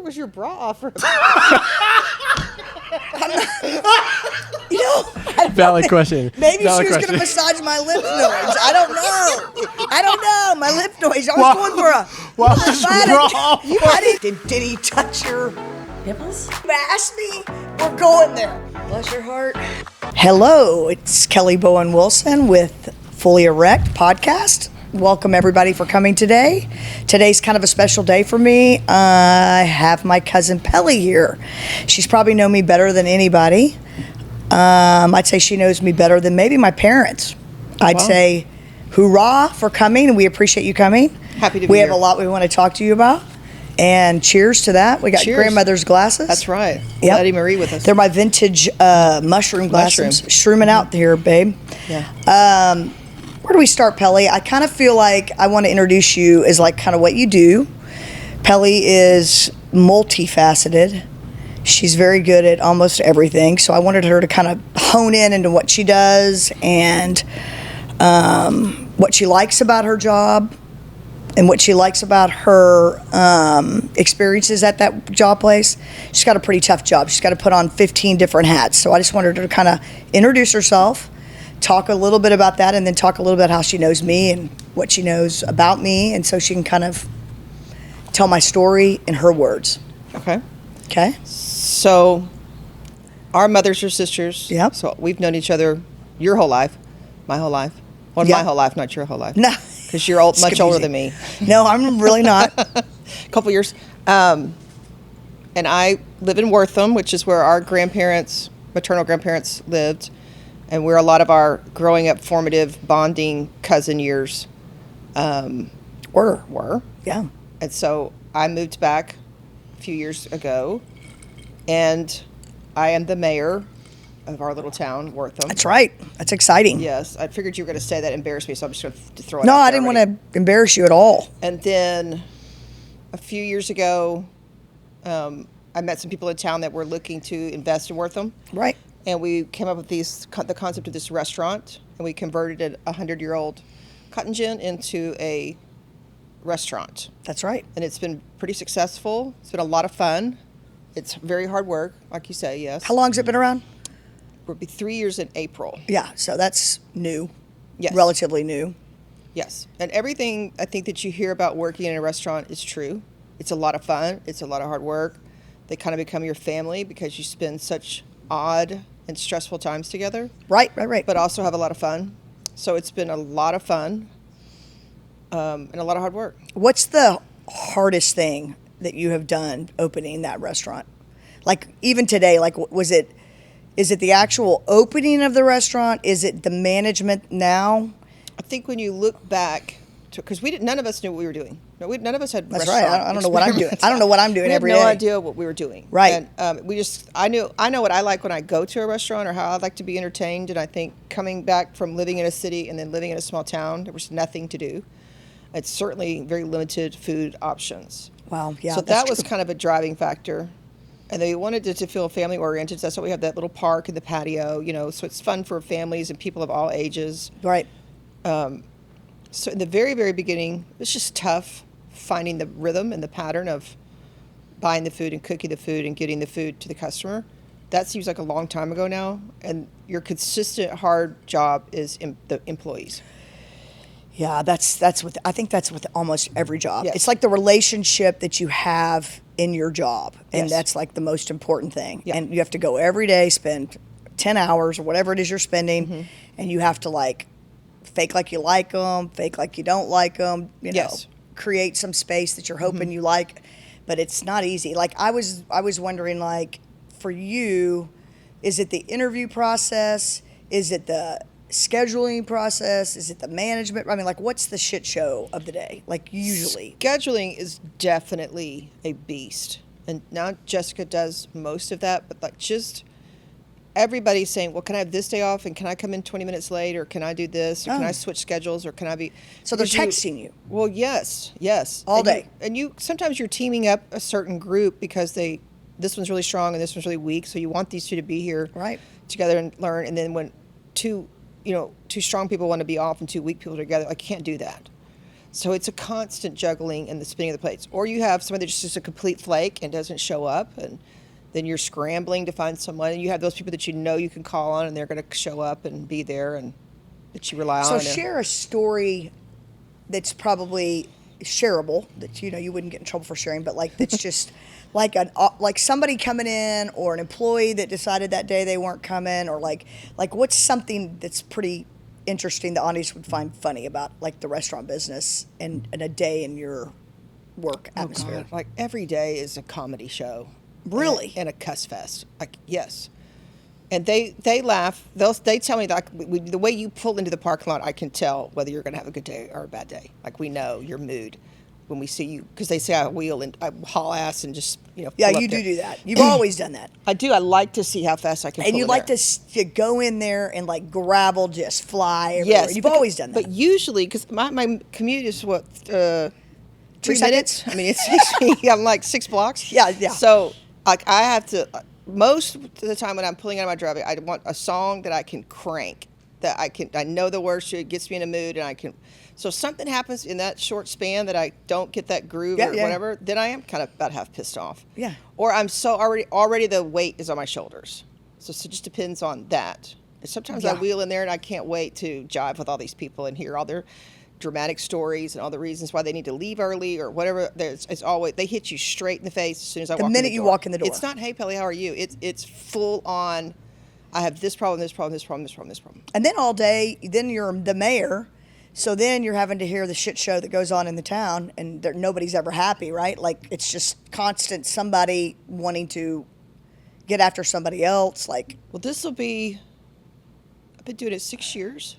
was your bra offer? Valid question. Maybe Valid she was going to massage my lymph nodes. I don't know. My lymph nodes. I was going for a. What was bra? Did he touch your nipples? You asked me. We're going there. Bless your heart. Hello, it's Kelly Bowen Wilson with Fully Erect Podcast. Welcome everybody for coming today. Today's kind of a special day for me. I have my cousin Pellie here. She's probably known me better than anybody. I'd say she knows me better than maybe my parents. I'd say hoorah for coming, and we appreciate you coming. Happy to be We have here. a lot we want to talk to you about. And cheers to that. We got Cheers. Grandmother's glasses. That's right. Yep. Eddie Marie with us. They're my vintage mushroom glasses. Shrooming out here, babe. Yeah. Where do we start, Pellie? I kind of feel like I want to introduce you as like kind of what you do. Pellie is multifaceted. She's very good at almost everything. So I wanted her to kind of hone in into what she does and what she likes about her job and what she likes about her experiences at that job place. She's got a pretty tough job. She's got to put on 15 different hats. So I just wanted her to kind of introduce herself, talk a little bit about that, and then talk a little bit how she knows me and what she knows about me, and so she can kind of tell my story in her words. Okay. Okay? So, our mothers are sisters. Yep. So we've known each other your whole life, my whole life. Well, Yeah. my whole life, not your whole life. No. Because you're It's much older confusing. than me. No, I'm really not. A couple years. And I live in Wortham, which is where our maternal grandparents lived. And where a lot of our growing up formative bonding cousin years were. Yeah. And so I moved back a few years ago, and I am the mayor of our little town, Wortham. That's right. That's exciting. Yes, I figured you were going to say that embarrassed me, so I'm just going to throw it No, out I there didn't already. want to embarrass you at all. And then a few years ago, I met some people in town that were looking to invest in Wortham. Right. And we came up with the concept of this restaurant, and we converted a 100-year-old cotton gin into a restaurant. That's right. And it's been pretty successful. It's been a lot of fun. It's very hard work, like you say, yes. How long's it been around? It'll be 3 years in April. Yeah, so that's new. Yes. Relatively new. Yes. And everything I think that you hear about working in a restaurant is true. It's a lot of fun. It's a lot of hard work. They kind of become your family because you spend such odd and stressful times together. Right. But also have a lot of fun. So it's been a lot of fun and a lot of hard work. What's the hardest thing that you have done opening that restaurant? Like even today, like is it the actual opening of the restaurant? Is it the management now? I think when you look back, because none of us knew what we were doing. No, none of us had. That's right. I don't know what I'm doing. I don't know what I'm doing every day. day. No idea what we were doing. Right. And I know what I like when I go to a restaurant or how I like to be entertained. And I think coming back from living in a city and then living in a small town, there was nothing to do. It's certainly very limited food options. Wow. Yeah. So that was kind of a driving factor. And they wanted it to feel family oriented. So that's why we have that little park and the patio, so it's fun for families and people of all ages. right. So in the very, very beginning, it was just tough finding the rhythm and the pattern of buying the food and cooking the food and getting the food to the customer. That seems like a long time ago now. And your consistent, hard job is the employees. Yeah, I think that's with almost every job. Yes. It's like the relationship that you have in your job, and Yes. that's like the most important thing. Yeah. And you have to go every day, spend 10 hours or whatever it is you're spending, Mm-hmm. and you have to like fake like you like them, fake like you don't like them, Yes. create some space that you're hoping you like, but it's not easy. Like I was wondering, like for you, is it the interview process? Is it the scheduling process? Is it the management? I mean, like, what's the shit show of the day? Like, usually. Scheduling is definitely a beast. And now Jessica does most of that, but like just everybody's saying, well, can I have this day off? And can I come in 20 minutes late? Or can I do this? Or can I switch schedules? Or can I be... So they're because texting you. Well, yes. All day. And you sometimes you're teaming up a certain group because this one's really strong and this one's really weak. So you want these two to be here Right. together and learn. And then when two strong people want to be off and two weak people together, I can't do that. So it's a constant juggling and the spinning of the plates. Or you have somebody that's just a complete flake and doesn't show up, and then you're scrambling to find someone. And you have those people that you know you can call on, and they're going to show up and be there, and that you rely on. So share a story that's probably shareable, that you wouldn't get in trouble for sharing, but like that's just like somebody coming in, or an employee that decided that day they weren't coming, or like what's something that's pretty interesting the audience would find funny about like the restaurant business and a day in your work atmosphere. God. Like every day is a comedy show. Really? And a cuss fest. Like, yes. And they laugh. They tell me that the way you pull into the parking lot, I can tell whether you're going to have a good day or a bad day. Like, we know your mood when we see you, because they say I wheel and I haul ass and just Yeah, pull you up there. do that. You've always done that. I do. I like to see how fast I can. And pull you in like there. to go in there and like gravel just fly everywhere. Yes, You've always done that. But usually, because my commute is what 3 seconds? minutes. I mean, it's I'm like 6 blocks. Yeah. So like I have to most of the time when I'm pulling out of my driveway, I want a song that I can crank, that I know the words to, it gets me in a mood, and I can. So if something happens in that short span that I don't get that groove or whatever, then I am kind of about half pissed off. Yeah. Or I'm so already the weight is on my shoulders. So it just depends on that. And sometimes I wheel in there and I can't wait to jive with all these people and hear all their dramatic stories and all the reasons why they need to leave early or whatever. It's always, they hit you straight in the face as soon as I walk in the door. The minute you walk in the door. It's not, hey, Pellie, how are you? It's full on, I have this problem, this problem, this problem, this problem, this problem. And then all day, then you're the mayor. So then you're having to hear the shit show that goes on in the town, and nobody's ever happy, right? Like, it's just constant somebody wanting to get after somebody else. Like, Well, this will be, I've been doing it 6 years.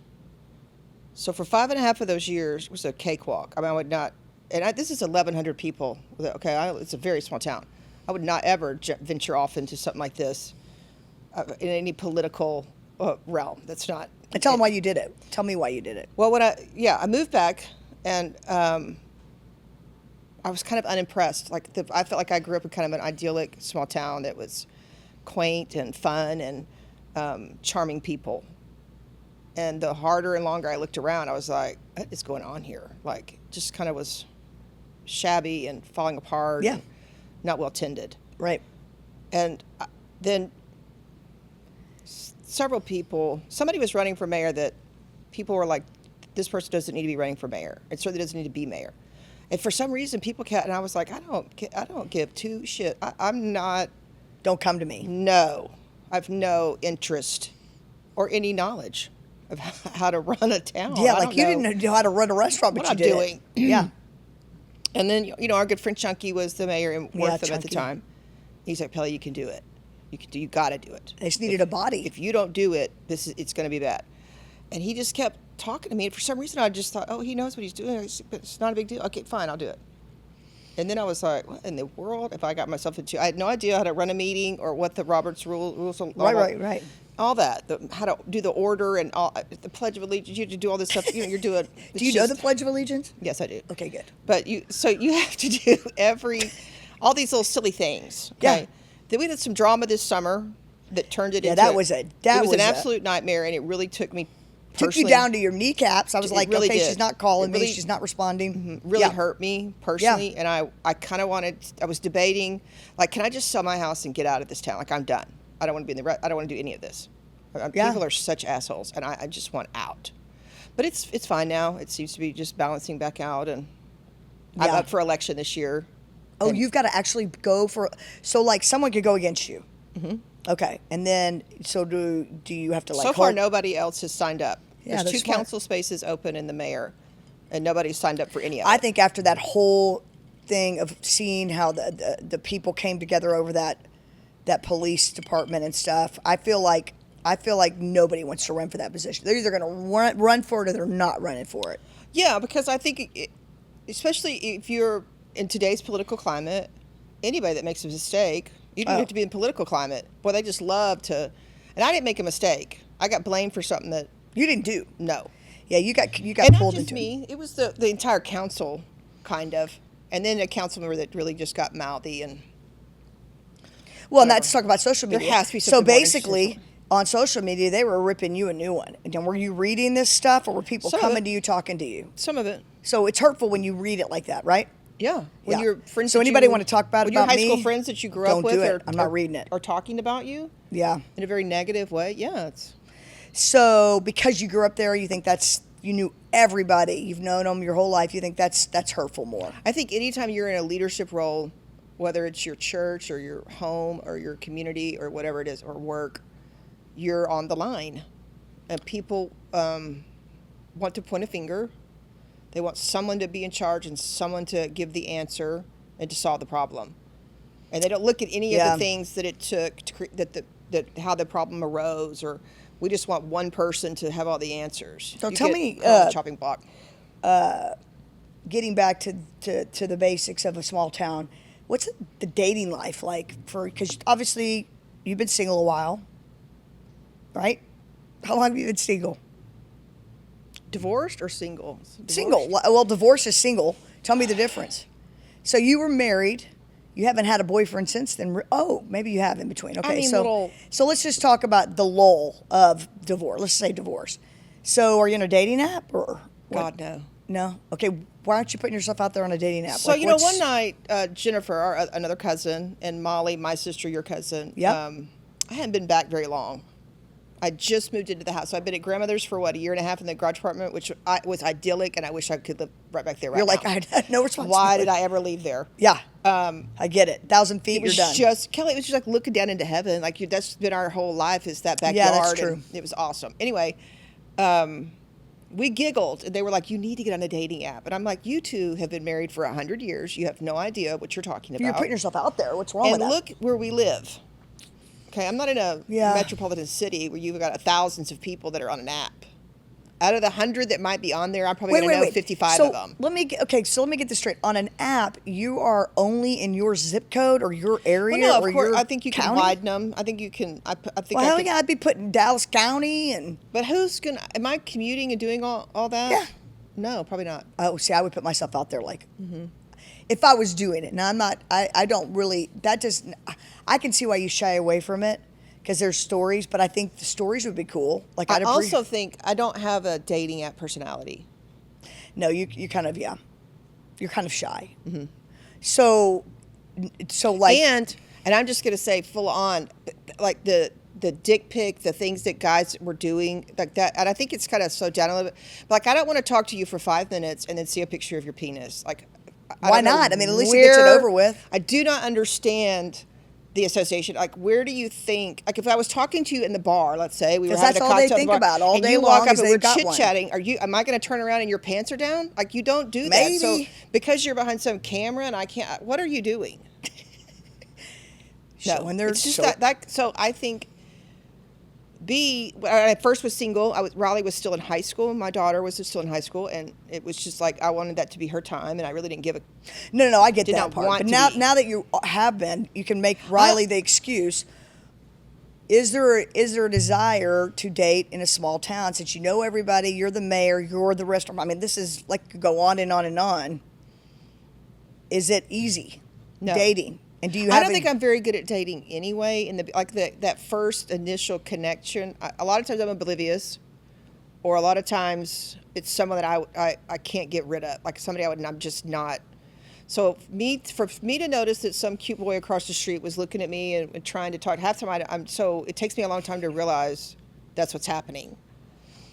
So for 5.5 of those years, it was a cakewalk. I mean, I would not, this is 1,100 people. Okay, it's a very small town. I would not ever venture off into something like this in any political realm. That's not. and tell them why you did it. Tell me why you did it. Well, I moved back, and I was kind of unimpressed. Like I felt like I grew up in kind of an idyllic small town that was quaint and fun and charming people. And the harder and longer I looked around, I was like, what is going on here? Like, just kind of was shabby and falling apart. Yeah. And not well tended. Right. And then several people, somebody was running for mayor that people were like, this person doesn't need to be running for mayor. It certainly doesn't need to be mayor. And for some reason, people kept, and I was like, I don't give two shit. I'm not. Don't come to me. No. I have no interest or any knowledge of how to run a town. Yeah, I like don't you know didn't know how to run a restaurant, but what you I'm did doing. it. Yeah. And then, our good friend Chunky was the mayor in Wortham at the Chunky. time. He's like, Pellie, you can do it. You got to do it. They just needed a body. If you don't do it, it's going to be bad. And he just kept talking to me. And for some reason, I just thought, oh, he knows what he's doing. But it's not a big deal. Okay, fine, I'll do it. And then I was like, what in the world have I got myself into? I had no idea how to run a meeting or what the Roberts rules are. Right. All that, how to do the order and all the Pledge of Allegiance. You have to do all this stuff. You're doing. Do you know the Pledge of Allegiance? Yes, I do. Okay, good. But you have to do all these little silly things. Okay? Yeah. Then we did some drama this summer that turned it into. that was an absolute nightmare, and it really took me. Took you down to your kneecaps. I was like, really okay, did. she's not calling It really- me. She's not responding. Really hurt me personally, and I kind of I was debating, like, can I just sell my house and get out of this town? Like, I'm done. I don't want to be I don't want to do any of this. People are such assholes, and I just want out. But it's fine now. It seems to be just balancing back out, and I'm up for election this year. Oh, you've got to actually go for. So, like, someone could go against you. Mm-hmm. Okay, and then do you have to like? So far, nobody else has signed up. Yeah, There's 2 smart. council spaces open in the mayor, and nobody's signed up for any of it. I think after that whole thing of seeing how the people came together over that police department and stuff, I feel like nobody wants to run for that position. They're either going to run for it or they're not running for it. Yeah, because I think, especially if you're in today's political climate, anybody that makes a mistake, you don't have to be in political climate. Boy, they just love to. And I didn't make a mistake. I got blamed for something that You didn't do. no. Yeah, you got And pulled not just into me. It was the entire council, kind of, and then a council member that really just got mouthy and. Well, and let's talk about social media. There has to be so something more basically, on social media, they were ripping you a new one. And were you reading this stuff, or were people Some of coming it. to you, talking to you? Some of it. So it's hurtful when you read it like that, right? Yeah. When Yeah. your friends. So that anybody you- want to talk bad when your about high school me, friends that you grew don't up with, do it. I'm not reading it. Are talking about you Yeah. in a very negative way. Yeah. So because you grew up there, you think you knew everybody, you've known them your whole life, you think that's hurtful more. I think anytime you're in a leadership role, whether it's your church or your home or your community or whatever it is, or work, you're on the line. And people want to point a finger. They want someone to be in charge and someone to give the answer and to solve the problem. And they don't look at any of the things that it took to how the problem arose, or we just want one person to have all the answers. So You tell get me, put on the chopping block. Getting back to the basics of a small town, what's the dating life like because obviously you've been single a while, right? How long have you been single? Divorced or single? Single. Well, divorce is single. Tell me the difference. So you were married. You haven't had a boyfriend since then. Oh, maybe you have in between. Okay, so let's just talk about the lull of divorce. Let's say divorce. So are you on a dating app or what? God, no. No? Okay, why aren't you putting yourself out there on a dating app? So, one night, Jennifer, another cousin, and Molly, my sister, your cousin, I hadn't been back very long. I just moved into the house. So I've been at grandmother's for, a year and a half in the garage apartment, which was idyllic, and I wish I could live right back there right You're now. like, I had no responsibility. Why did I ever leave there? Yeah, I get it. 1,000 feet, you're done. Kelly, it was just like looking down into heaven. Like, that's been our whole life, is that backyard. Yeah, that's true. And it was awesome. Anyway, we giggled, and they were like, you need to get on a dating app. And I'm like, you two have been married for 100 years. You have no idea what you're talking about. You're putting yourself out there. What's wrong with that? And look where we live. Okay, I'm not in a metropolitan city where you've got thousands of people that are on an app. Out of the 100 that might be on there, I'm probably going to know 55 of them. Let me get this straight. On an app, you are only in your zip code or your area Well, no, or of course, your I think you county? can widen them. I think you can. I think. Well, hell yeah, I'd be putting Dallas County and. But who's gonna? Am I commuting and doing all that? Yeah. No, probably not. Oh, see, I would put myself out there like. Mm-hmm. If I was doing it. Now I'm not. I don't really. That doesn't. I can see why you shy away from it. Because there's stories, but I think the stories would be cool. Like I also think I don't have a dating app personality. No, you kind of you're kind of shy. Mm-hmm. So like and I'm just gonna say full on, like the dick pic, the things that guys were doing like that, and I think it's kind of slowed down a little bit. But like I don't want to talk to you for 5 minutes and then see a picture of your penis. Like why not? I mean, at least it gets it over with. I do not understand the association. Like, where do you think? Like, if I was talking to you in the bar, let's say we were having a cocktail, that's all they think about all day you long. Walk up and we're got chit chatting. Am I going to turn around and your pants are down? Like, you don't do Maybe. that. So because you're behind some camera and I can't. What are you doing? Showing their. It's just that. So I think. When I first was single, Riley was still in high school. My daughter was still in high school, and it was just like I wanted that to be her time, and I really didn't give a. No, I get did that not part. want But to now that you have been, you can make Riley the excuse. Is there a desire to date in a small town since you know everybody? You're the mayor. You're the restaurant. I mean, this is like go on and on and on. Is it easy dating? And do you? I don't think I'm very good at dating anyway. That first initial connection, a lot of times I'm oblivious, or a lot of times it's someone that I can't get rid of, like somebody I'm just not. So for me to notice that some cute boy across the street was looking at me and trying to talk, half the time it takes me a long time to realize that's what's happening.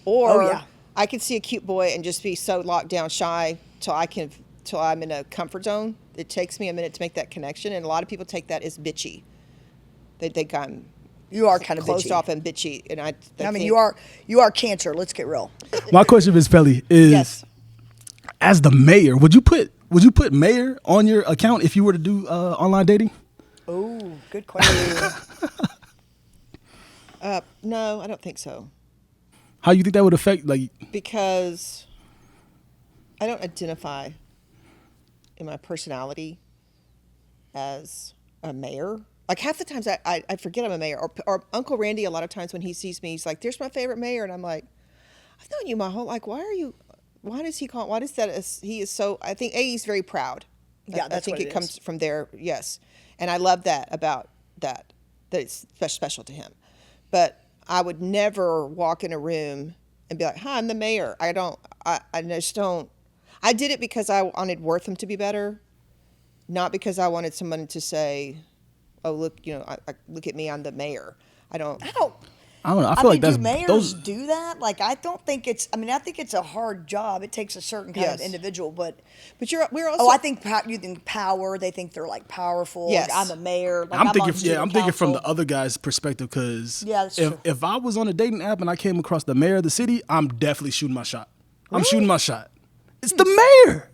Or I can see a cute boy and just be so locked down, shy till I'm in a comfort zone. It takes me a minute to make that connection, and a lot of people take that as bitchy. They think I'm. You are kind of closed bitchy. off and bitchy, and I mean, you are Cancer. Let's get real. My question is, Pellie, yes. As the mayor, would you put mayor on your account if you were to do online dating? Oh, good question. No, I don't think so. How you think that would affect Because I don't identify in my personality as a mayor. Like half the times I forget I'm a mayor. Or Uncle Randy, a lot of times when he sees me, he's like, "There's my favorite mayor," and I'm like, "I've known you my whole why does he call? Why does that? He is so. I think he's very proud. Yeah, that's I think what it comes from there. Yes, and I love that about that. That it's special to him. But I would never walk in a room and be like, "Hi, I'm the mayor." I just don't. I did it because I wanted Wortham to be better, not because I wanted someone to say, "Oh, look, look at me, I'm the mayor." I don't. I don't know. I feel like do that's mayors do that? Like, I don't think it's. I mean, I think it's a hard job. It takes a certain kind of Yes. individual. But we're also. I think you think power. They think they're like powerful. Yes. Like, I'm a mayor. Like, I'm on thinking, student I'm thinking from the council. other guy's perspective because Yeah, that's true. if I was on a dating app and I came across the mayor of the city, I'm definitely shooting my shot. I'm shooting my shot. It's the mayor.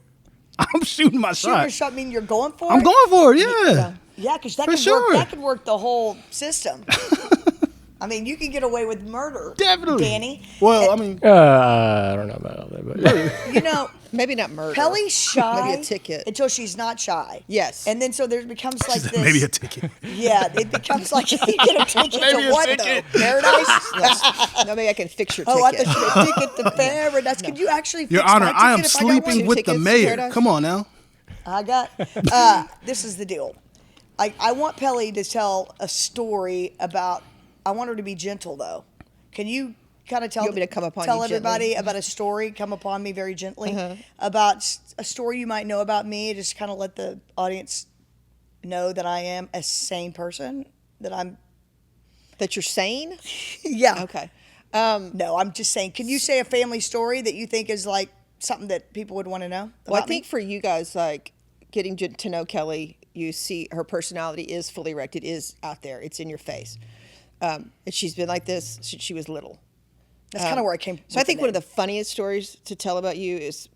I'm shooting my Shooting shot. your shot mean you're going for it? I'm going for it. Yeah. Yeah, because that For could sure. work. That could work the whole system. I mean, you can get away with murder, Definitely. Danny. Well, I mean, I don't know about all that, but You know, maybe not murder. Pellie's shy. Maybe a ticket. Until she's not shy. Yes. And then so there becomes like this. maybe a ticket. Yeah, it becomes like you get a ticket Maybe to a what ticket. though? Paradise? No, maybe I can fix your Oh, I ticket. thought you had a ticket to paradise. Could you actually fix Your my Honor, ticket I am if I got one? sleeping with the Tickets to mayor. Paradise? Come on now. I got. This is the deal. I want Pellie to tell a story about. I want her to be gentle though. Can you kind of tell? You want me to come upon tell you everybody gently? about a story. Come upon me very gently about a story you might know about me. Just kind of let the audience know that I am a sane person. That I'm. That you're sane? Yeah. Okay. No, I'm just saying. Can you say a family story that you think is like something that people would want to know? Well, I about me? think for you guys, like getting to know Kelly, you see her personality is fully erect. It is out there. It's in your face. And she's been like this since she was little. That's kind of where I came. So I think one of the funniest stories to tell about you is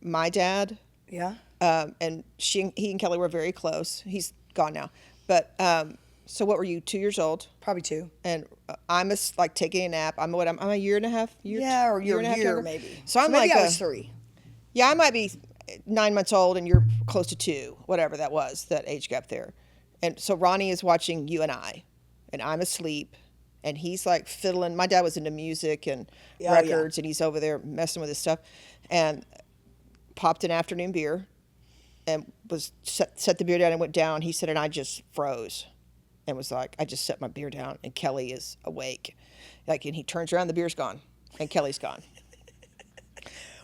my dad. Yeah. And he and Kelly were very close. He's gone now. But so what were you, 2 years old? Probably 2. And I'm like taking a nap. I'm a year and a half. Yeah, or year and a half younger. maybe. So I'm maybe like I was 3. Yeah, I might be 9 months old and you're close to 2, whatever that was, that age gap there. And so Ronnie is watching you and I'm asleep, and he's like fiddling. My dad was into music and records, and he's over there messing with his stuff, and popped an afternoon beer, and was set the beer down and went down. He said, and I just froze, and was like, I just set my beer down, and Kelly is awake, like, and he turns around, the beer's gone, and Kelly's gone.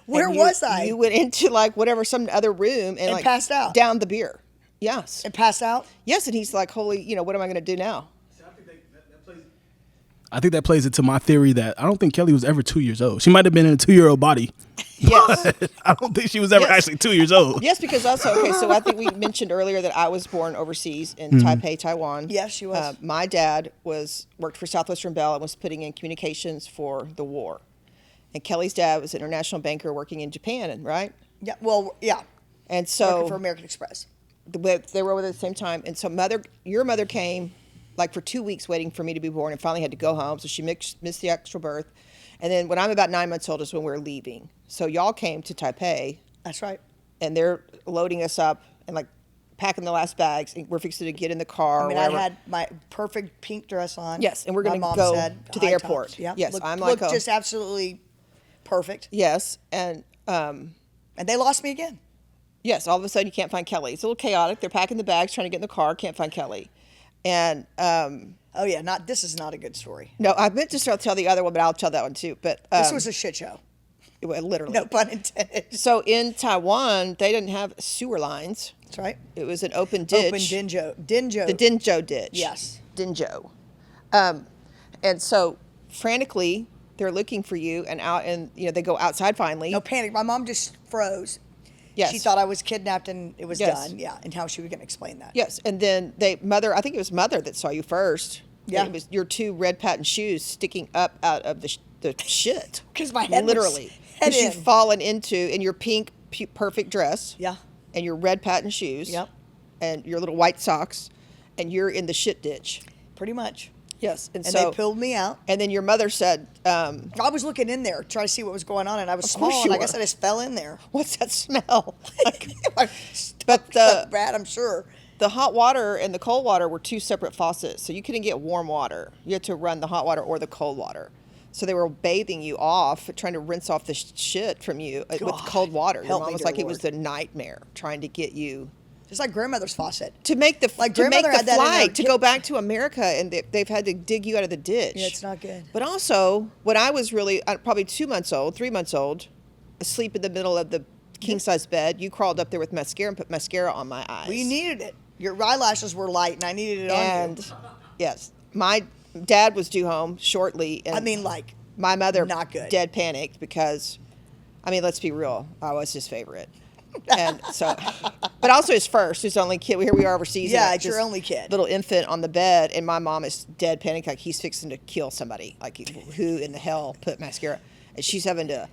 Where was I? You went into like whatever, some other room and like passed out. Down the beer. Yes. And passed out? Yes, and he's like, holy, what am I going to do now? I think that plays into my theory that I don't think Kelly was ever 2 years old. She might have been in a 2-year-old body. Yes. I don't think she was ever actually 2 years old. Yes, because also, okay, so I think we mentioned earlier that I was born overseas in Taipei, Taiwan. Yes, she was. My dad worked for Southwestern Bell and was putting in communications for the war. And Kelly's dad was an international banker working in Japan, right? Yeah. Well, yeah. And so Working for American Express. they were over at the same time. And so your mother came like for 2 weeks waiting for me to be born and finally had to go home. So she missed the actual birth. And then when I'm about 9 months old is when we're leaving. So y'all came to Taipei. That's right. And they're loading us up and like packing the last bags. And we're fixing to get in the car. I mean, or I whatever. had my perfect pink dress on. Yes, and we're My gonna mom go said to the high airport. tops. Yeah. Yes, looked, I'm like looked a- just absolutely perfect. Yes. And And they lost me again. yes, all of a sudden you can't find Kelly. It's a little chaotic. They're packing the bags, trying to get in the car, can't find Kelly. And Oh yeah, this is not a good story. no, I meant to tell the other one, but I'll tell that one too. But This was a shit show. literally. No pun intended. So in Taiwan, they didn't have sewer lines. That's right. It was an open ditch. Open Dinjo. The Dinjo ditch. Yes. Dinjo. And so frantically, they're looking for you, and they go outside finally. No panic. My mom just froze. Yes. She thought I was kidnapped and it was Yes. done. Yeah. And how she was going to explain that. Yes, and then I think it was mother that saw you first. Yeah. It was your 2 red patent shoes sticking up out of the shit. 'Cause my head was literally. head Because you've in. fallen in your pink perfect dress. Yeah. And your red patent shoes. Yep. And your little white socks, and you're in the shit ditch. Pretty much. Yes, And they pulled me out. And then your mother said, I was looking in there trying to see what was going on, and I was Of course small, you and I guess were. I just fell in there. "What's that smell?" But the- bad, I'm sure. The hot water and the cold water were 2 separate faucets, so you couldn't get warm water. You had to run the hot water or the cold water. So they were bathing you off, trying to rinse off the shit from you with God, cold water. Your help mom me, was dear like, it was Lord. a nightmare trying to get you Just like grandmother's faucet. To make the grandmother had that in her flight to kit- go back to America, and they've had to dig you out of the ditch. Yeah, it's not good. But also, when I was really probably 2 months old, 3 months old, asleep in the middle of the king size bed, you crawled up there with mascara and put mascara on my eyes. Well, you needed it. Your eyelashes were light, and I needed it on you. And yes, my dad was due home shortly. And I mean, like, my mother not good. dead panicked because, I mean, let's be real, I was his favorite. And so, but also his first, his only kid. Here we are overseas. Yeah, and it's your this only kid. Little infant on the bed, and my mom is dead panicked, like he's fixing to kill somebody. Like, who in the hell put mascara? And she's having to,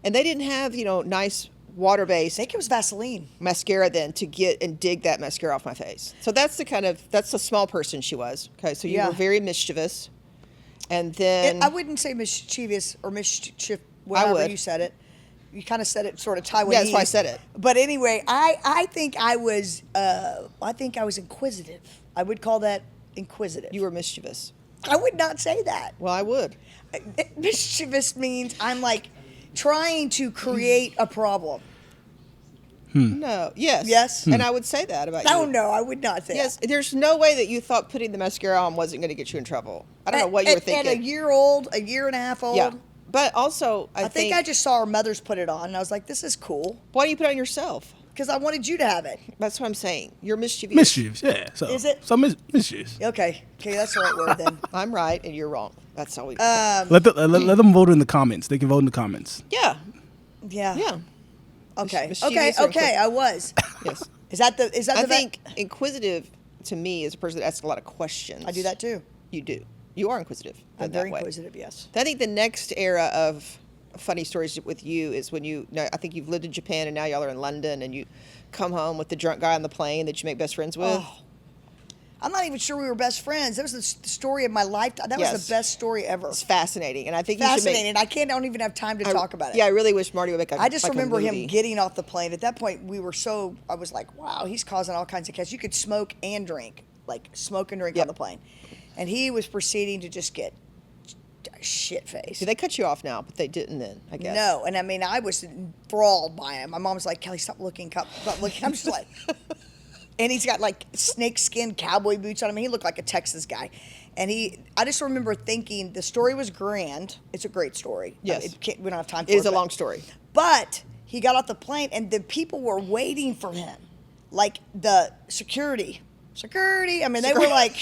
and they didn't have, nice water-based I think it was Vaseline. mascara then to get and dig that mascara off my face. So that's the small person she was. Okay, so you Yeah. were very mischievous. And then I wouldn't say mischievous or mischief, however would. you said it. You kind of said it sort of Taiwanese. Yeah, that's why I said it. But anyway, I think I was inquisitive. I would call that inquisitive. you were mischievous. I would not say that. Well, I would. Mischievous means I'm like trying to create a problem. No. Yes. Yes? And I would say that about No, you. no, I would not say Yes. that. There's no way that you thought putting the mascara on wasn't going to get you in trouble. I don't know what you were thinking. At a year old, a year and a half old. Yeah. But also, I think I just saw our mothers put it on, and I was like, this is cool. why don't you put it on yourself? Because I wanted you to have it. That's what I'm saying. You're mischievous. Mischievous, yeah. So, Is it? So mischievous. Okay, that's the right word then. I'm right and you're wrong. That's all we. Let them vote in the comments. They can vote in the comments. yeah. Yeah. Yeah. Okay. Mischievous or Okay. I was. Yes. Is that the? I think inquisitive to me is a person that asks a lot of questions. I do that too. You do. You are inquisitive. I'm in that very way. inquisitive. Yes. I think the next era of funny stories with you is when I think you've lived in Japan and now y'all are in London and you come home with the drunk guy on the plane that you make best friends with. Oh. I'm not even sure we were best friends. That was the story of my lifetime. That Yes. was the best story ever. It's fascinating, and I think Fascinating. you should make. I don't even have time to talk about it. Yeah, I really wish Marty would make. I just like remember a him movie. getting off the plane. At that point, I was like, wow, he's causing all kinds of chaos. You could smoke and drink, Yep. on the plane. And he was proceeding to just get shit faced. See, they cut you off now, but they didn't then. I guess. No, and I mean, I was enthralled by him. My mom's like, Kelly, stop looking. I'm just like, and he's got like snakeskin cowboy boots on him. He looked like a Texas guy. And I just remember thinking the story was grand. It's a great story. Yes. We don't have time for It it. is a but- long story. But he got off the plane and the people were waiting for him. Like the security. I mean, they were like,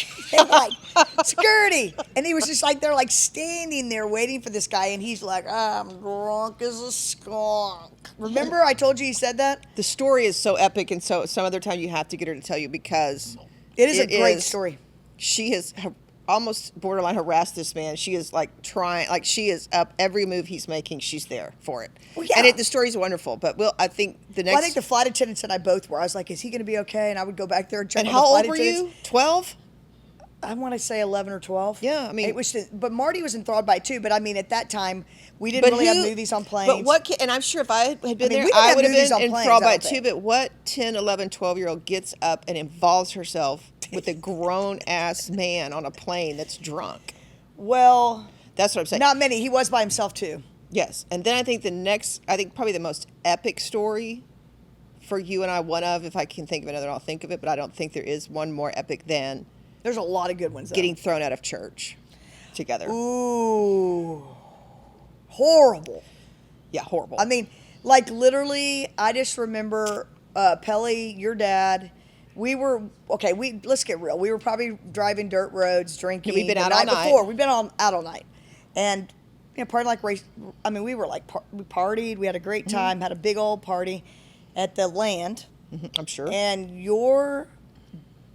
security. And he was just like, they're like standing there waiting for this guy. And he's like, I'm drunk as a skunk. Remember I told you he said that? The story is so epic, and so some other time you have to get her to tell you because It is a great story. She has almost borderline harassed this man. She is like trying, like she is up every move he's making. She's there for it. Well, yeah. And the story's wonderful. But I think the next. Well, I think the flight attendants and I both were. I was like, is he going to be okay? And I would go back there and check And on how the flight old were attendants. you? 12? I want to say 11 or 12. Yeah, I mean- it was. But Marty was enthralled by it too. But I mean, at that time, we didn't really have movies on planes. But what? And I'm sure if I had been we there, didn't I have would have movies been on planes, enthralled I by don't it too. think. But what 10, 11, 12-year-old gets up and involves herself with a grown-ass man on a plane that's drunk? Well, That's what I'm saying. not many. He was by himself too. Yes. And then I think probably the most epic story for you and I, if I can think of another, I'll think of it, but I don't think there is one more epic than There's a lot of good ones. Though. getting thrown out of church together. Ooh, horrible. Yeah, horrible. I mean, like literally, I just remember Pellie, your dad. We were okay. Let's get real. We were probably driving dirt roads, drinking. We'd been the out night all night. before. We'd been out all night, and part of like race. I mean, we were like we partied. We had a great time. Had a big old party at the land. I'm sure. And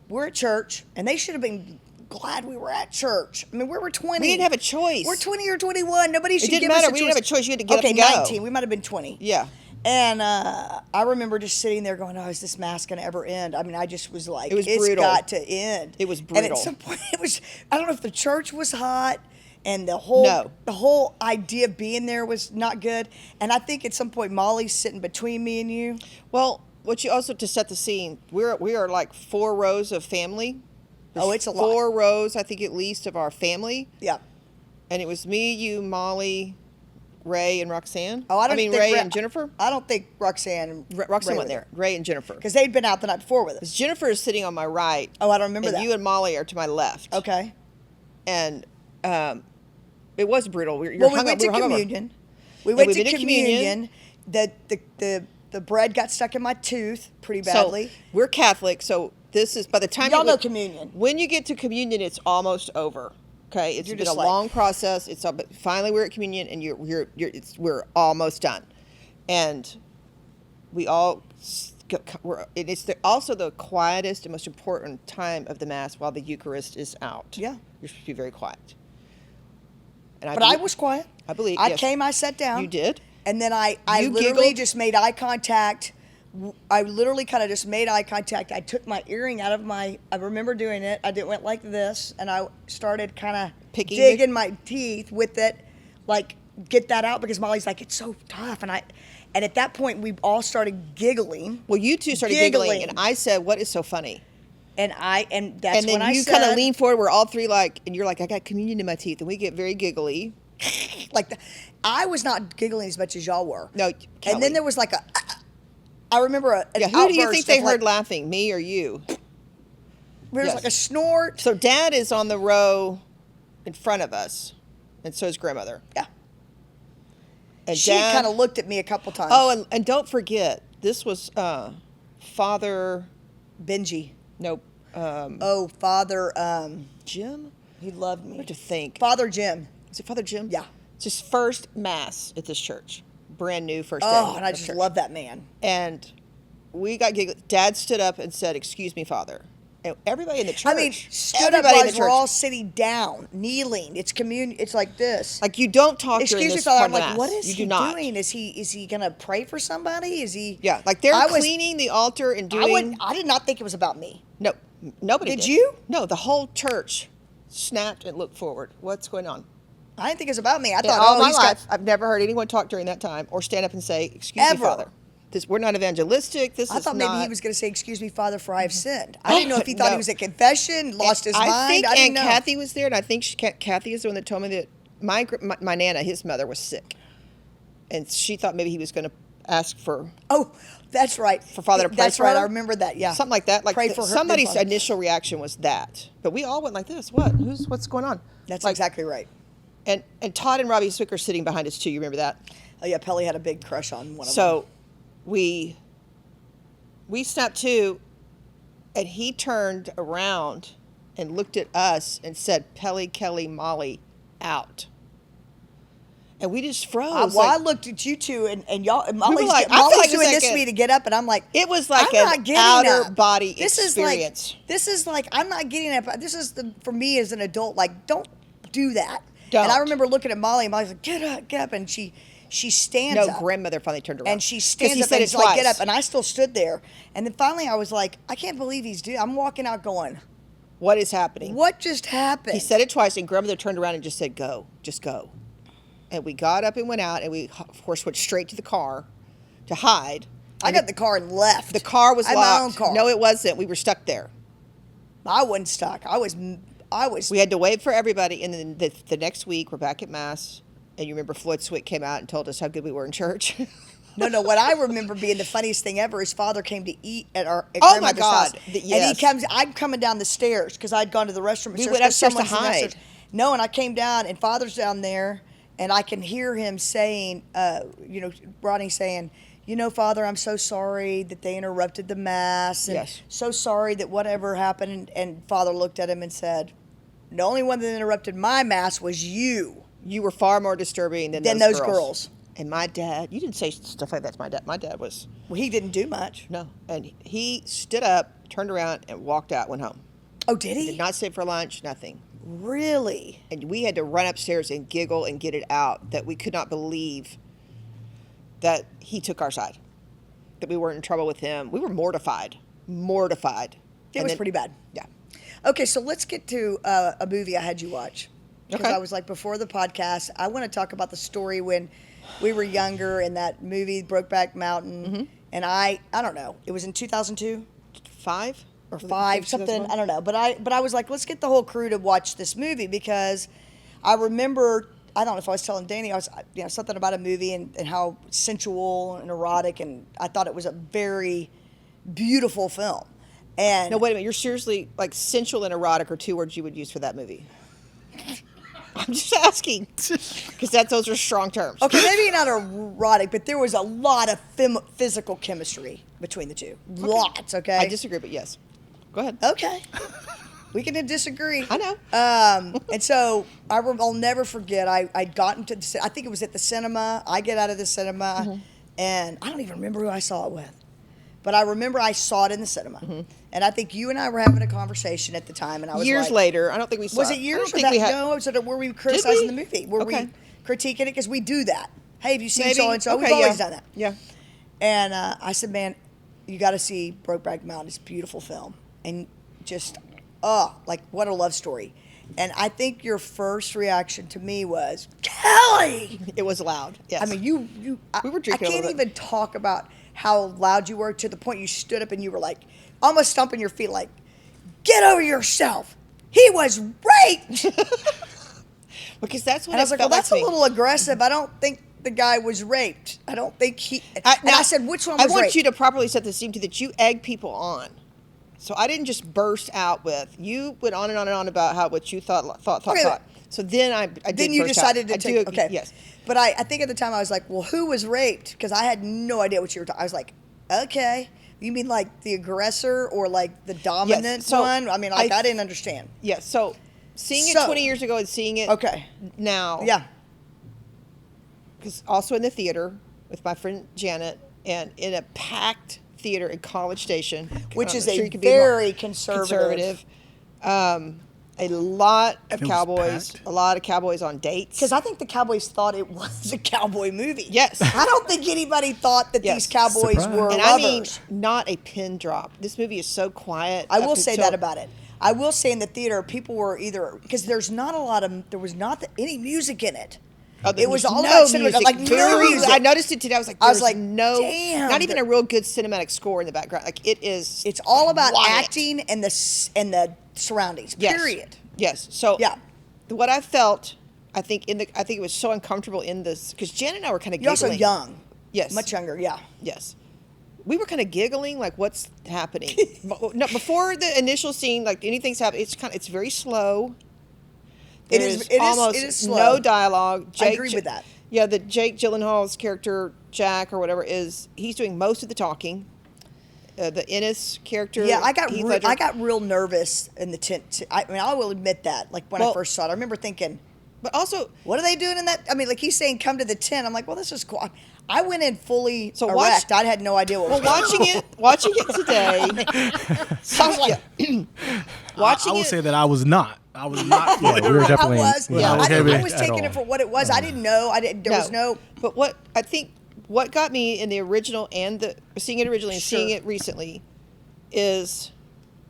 we're at church, and they should have been glad we were at church. I mean, we were 20. We didn't have a choice. We're 20 or 21. Nobody should didn't give matter. us a We choice. didn't have a choice. You had to get up okay, and go. 19. We might have been 20. Yeah. And I remember just sitting there going, "Oh, is this mass going to ever end?" I mean, I just was like, It was "It's brutal. got to end." It was And brutal. at some point, it was. I don't know if the church was hot, and the whole idea of being there was not good. And I think at some point, Molly's sitting between me and you. Well, what you also, to set the scene, we are like 4 rows of family. Oh, it's a lot. 4 rows, I think, at least, of our family. Yeah. And it was me, you, Molly, Ray and Roxanne. Oh, I mean Ray and Jennifer. I don't think Roxanne. Roxanne went there. Ray and Jennifer. Because they'd been out the night before with us. Jennifer is sitting on my right. Oh, I don't remember and that. You and Molly are to my left. Okay. And it was brutal. We went to communion. We went to communion. The bread got stuck in my tooth pretty badly. So we're Catholic, so this is by the time y'all know communion. When you get to communion, it's almost over. Okay, it's been a like, long process. But finally we're at communion, and we're almost done, and we all. It's also the quietest and most important time of the Mass while the Eucharist is out. Yeah, you're supposed to be very quiet. And I was quiet. I believe I came. I sat down. You did. And then I literally giggled? just made eye contact. I literally kind of just made eye contact. I took my earring out of I remember doing it. I went like this, and I started kind of digging my teeth with it, like get that out, because Molly's like, it's so tough. And at that point, we all started giggling. Well, you two started giggling, and I said, what is so funny? And that's and when I said. And then you kind of lean forward. We're all three and you're like, I got communion in my teeth. And we get very giggly. I was not giggling as much as y'all were. No, Kelly. And then there was I remember who do you think they heard laughing, me or you? There was like a snort. So Dad is on the row in front of us, and so is Grandmother. Yeah. And she Dad kind of looked at me a couple times. Oh, and don't forget, this was Father Benji. Nope. Father Jim? He loved me. I have to think. Father Jim. Is it Father Jim? Yeah. It's his first Mass at this church. Brand new first day. Oh, and I just love that man. And we got giggly. Dad stood up and said, "Excuse me, Father." And everybody in the church. I mean, stood up as we're all sitting down, kneeling. It's communion. It's like this. Like, you don't talk during Excuse me, this Father. part I'm of the like, Mass. what is You he do not. doing? Is he gonna pray for somebody? Is he? Yeah, like they're cleaning the altar and doing. I did not think it was about me. No, nobody did. Did you? No, the whole church snapped and looked forward. What's going on? I didn't think it was about me. I In thought, all my he's life, I've never heard anyone talk during that time or stand up and say, "Excuse me, Father." We're not evangelistic. I thought maybe he was going to say, "Excuse me, Father, for I have sinned." I didn't know if he thought he was at confession, lost his mind. I think I didn't Aunt know. Kathy was there, and I think Kathy is the one that told me that my Nana, his mother, was sick, and she thought maybe he was going to ask for. Oh, that's right. For Father to pray That's for right. her? I remember that. Yeah, Something like that. Like pray for her. somebody's initial reaction was that, but we all went like this. What's going on? That's exactly right. And Todd and Robbie Swicker sitting behind us too. You remember that? Oh yeah, Pellie had a big crush on one of them. So we snapped too, and he turned around and looked at us and said, "Pellie, Kelly, Molly, out." And we just froze. I looked at you two, and y'all. And Molly's, like, I feel Molly's like doing this to me to get up, and I'm like, it was like I'm an not getting outer up. body This experience. This is like I'm not getting up. This is for me as an adult. Like, don't do that. Don't. And I remember looking at Molly, and Molly's like, get up, and she stands up. No, Grandmother finally turned around. And she stands he up said and it she's like, get twice. up. And I still stood there. And then finally I was like, I can't believe he's doing. I'm walking out going, What is happening? what just happened? He said it twice, and Grandmother turned around and just said, "Go, just go." And we got up and went out, and we, of course, went straight to the car to hide. I got in the car and left. The car was I had locked. my own car. No, it wasn't. We were stuck there. I wasn't stuck. I was. We had to wait for everybody, and then the next week we're back at Mass, and you remember Floyd Swick came out and told us how good we were in church. No. What I remember being the funniest thing ever, his father came to eat at our Oh, my grandmother's God. house. Yes. And he comes. I'm coming down the stairs because I'd gone to the restroom. We went upstairs to hide. No, and I came down, and Father's down there, and I can hear him saying, Ronnie saying, Father, I'm so sorry that they interrupted the Mass. And Yes. so sorry that whatever happened. And Father looked at him and said, the only one that interrupted my Mass was you. You were far more disturbing than those girls. And my dad, you didn't say stuff like that to my dad. My dad was, Well, he didn't do much. no. And he stood up, turned around, and walked out, went home. Oh, did he? Did not stay for lunch, nothing. Really? And we had to run upstairs and giggle and get it out that we could not believe that he took our side, that we weren't in trouble with him. We were mortified. It was pretty bad. Yeah. Okay, so let's get to a movie I had you watch. Because Okay. I was like, before the podcast, I want to talk about the story when we were younger in that movie, Brokeback Mountain. Mm-hmm. And I don't know, it was in 2002 5? or 5, something, I don't know. But I was like, let's get the whole crew to watch this movie because I remember I don't know if I was telling Danny, something about a movie and how sensual and erotic, and I thought it was a very beautiful film. And No, wait a minute. You're seriously like sensual and erotic are 2 words you would use for that movie. I'm just asking because those are strong terms. okay, maybe not erotic, but there was a lot of physical chemistry between the two. Lots, okay? I disagree, but yes. Go ahead. Okay. We can disagree. I know. And so I'll never forget, I'd gotten to, I think it was at the cinema. I get out of the cinema, and I don't even remember who I saw it with. But I remember I saw it in the cinema. And I think you and I were having a conversation at the time, and I was Years like, later, I don't think we saw was it I years? don't think we had. No, was it were we criticizing we? the movie? Were Okay. we critiquing it? Because we do that. Hey, have you seen Maybe. so-and-so? Okay, We've always yeah. done that. Yeah. And I said, man, you got to see Brokeback Mountain. It's a beautiful film. And just, like, what a love story. And I think your first reaction to me was, Kelly! It was loud. Yes. I mean, We were I drinking a can't little bit. even talk about how loud you were to the point you stood up and you were like, almost stomping your feet like, get over yourself. He was raped. because that's what And I was like, well, felt that's a to me. little aggressive. I don't think the guy was raped. I don't think he. I said, which one was I want raped? you to properly set the scene to that you egg people on. So I didn't just burst out with. You went on and on and on about what you thought. Okay. So then I did Then you burst decided out. to I take. do, Okay. Yes. But I think at the time I was like, well, who was raped? Because I had no idea what you were talking. I was like, okay. You mean like the aggressor or like the dominant so one? I mean, like I didn't understand. Yes. So seeing it So- 20 years ago and seeing it Okay. now. Yeah. Because also in the theater with my friend Janet and in a packed theater in College Station, Which I'm is sure a you can be more very conservative. A lot of It was cowboys, packed? a lot of cowboys on dates. Because I think the Cowboys thought it was a cowboy movie. Yes. I don't think anybody thought that Yes. these cowboys Surprise. were And lovers. I mean, not a pin drop. This movie is so quiet. I will up say until- that about it. I will say in the theater, people were either because there was not any music in it. Oh, It was all no about cinema, music. like no Very- music. I noticed it today. I was like, I was there's like, no, damn, not even a real good cinematic score in the background. Like it is. It's all about quiet. acting and the surroundings. Yes. Period. Yes. So Yeah. what I felt, I think it was so uncomfortable in this because Jen and I were kind of You're giggling. also young. Yes. Much younger. Yeah. Yes. We were kind of giggling, like, what's happening? No, before the initial scene, like anything's happening, it's very slow. It There is- is it is- almost it is slow. no dialogue. I agree with that. Yeah, the Jake Gyllenhaal's character Jack or whatever he's doing most of the talking. The Ennis character. Yeah, I got Heath Ledger- real nervous in the tent. I mean, I will admit that. Like when I Well- first saw it, I remember thinking, But also, "What are they doing in that?" I mean, like he's saying, "Come to the tent." I'm like, "Well, this is cool." I went in fully So erect. I had no idea what was going on. watching it today. So I was like, watching I would it. say that I was not. I was not. Yeah, we were definitely. I was. Yeah. I Okay, was at taking all. it for what it was. I didn't know. There was no. But what I think what got me in the original and seeing it originally and seeing Sure. it recently is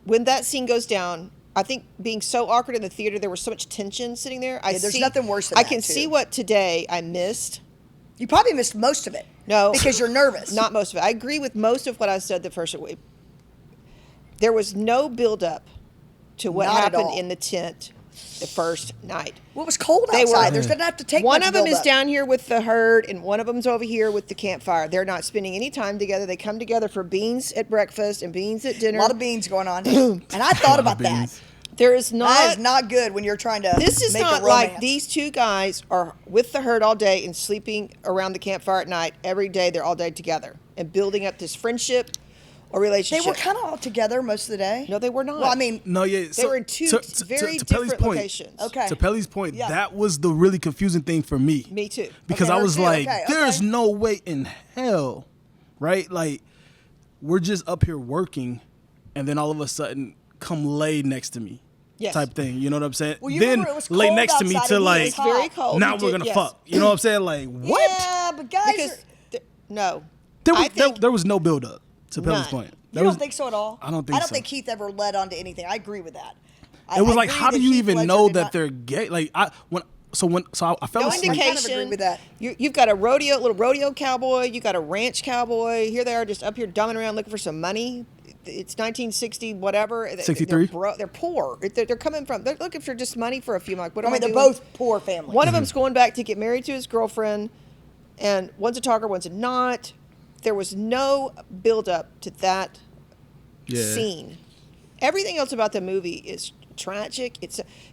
when that scene goes down. I think being so awkward in the theater, there was so much tension sitting there. Yeah, there's nothing worse than I that, can too. see what today I missed. You probably missed most of it. No, because you're nervous. Not most of it. I agree with most of what I said the first way. There was no build up to what Not at happened all. in the tent the first night. Well, it was cold They outside. were- There's going to have to take One much of them is buildup. down here with the herd, and one of them's over here with the campfire. They're not spending any time together. They come together for beans at breakfast and beans at dinner. A lot of beans going on. And I thought about that. beans. There is That not. is not good when you're trying to. This is make not a like romance. these two guys are with the herd all day and sleeping around the campfire at night. Every day they're all day together and building up this friendship or They relationship. were kind of all together most of the day. No, they were not. Well, I mean, No, yeah. They were in two very Pellie's different point, locations. Okay. To Pellie's point, Yeah. that was the really confusing thing for me. Me too. Because Okay, I her was too. like, Okay, there's okay. no way in hell, right? Like, we're just up here working, and then all of a sudden, come lay next to me. Yes. Type thing. You know what I'm saying? Well, you then remember it was lay cold next to me outside to and he like, was hot. Very cold. now We we're did, gonna yes. fuck. You know what I'm saying? Like, what? Yeah, but guys, Because no, There I was, think there was no build up to Pellie's None. point. you There don't was, think so at all? I don't think so. Heath ever led on to anything. I agree with that. It was I like, agree how do that you Heath even Ledger know did that not- they're gay? Like, I fell no asleep. indication. agree with that. You've got a little rodeo cowboy. You got a ranch cowboy. Here they are, just up here dumbing around looking for some money. it's 1960 whatever. 63. They're poor. They're coming from. They're looking for just money for a few months. What I am mean, they're doing? both poor families. One of them's going back to get married to his girlfriend, and one's a talker, one's a not. There was no build up to that scene. Everything else about the movie is tragic.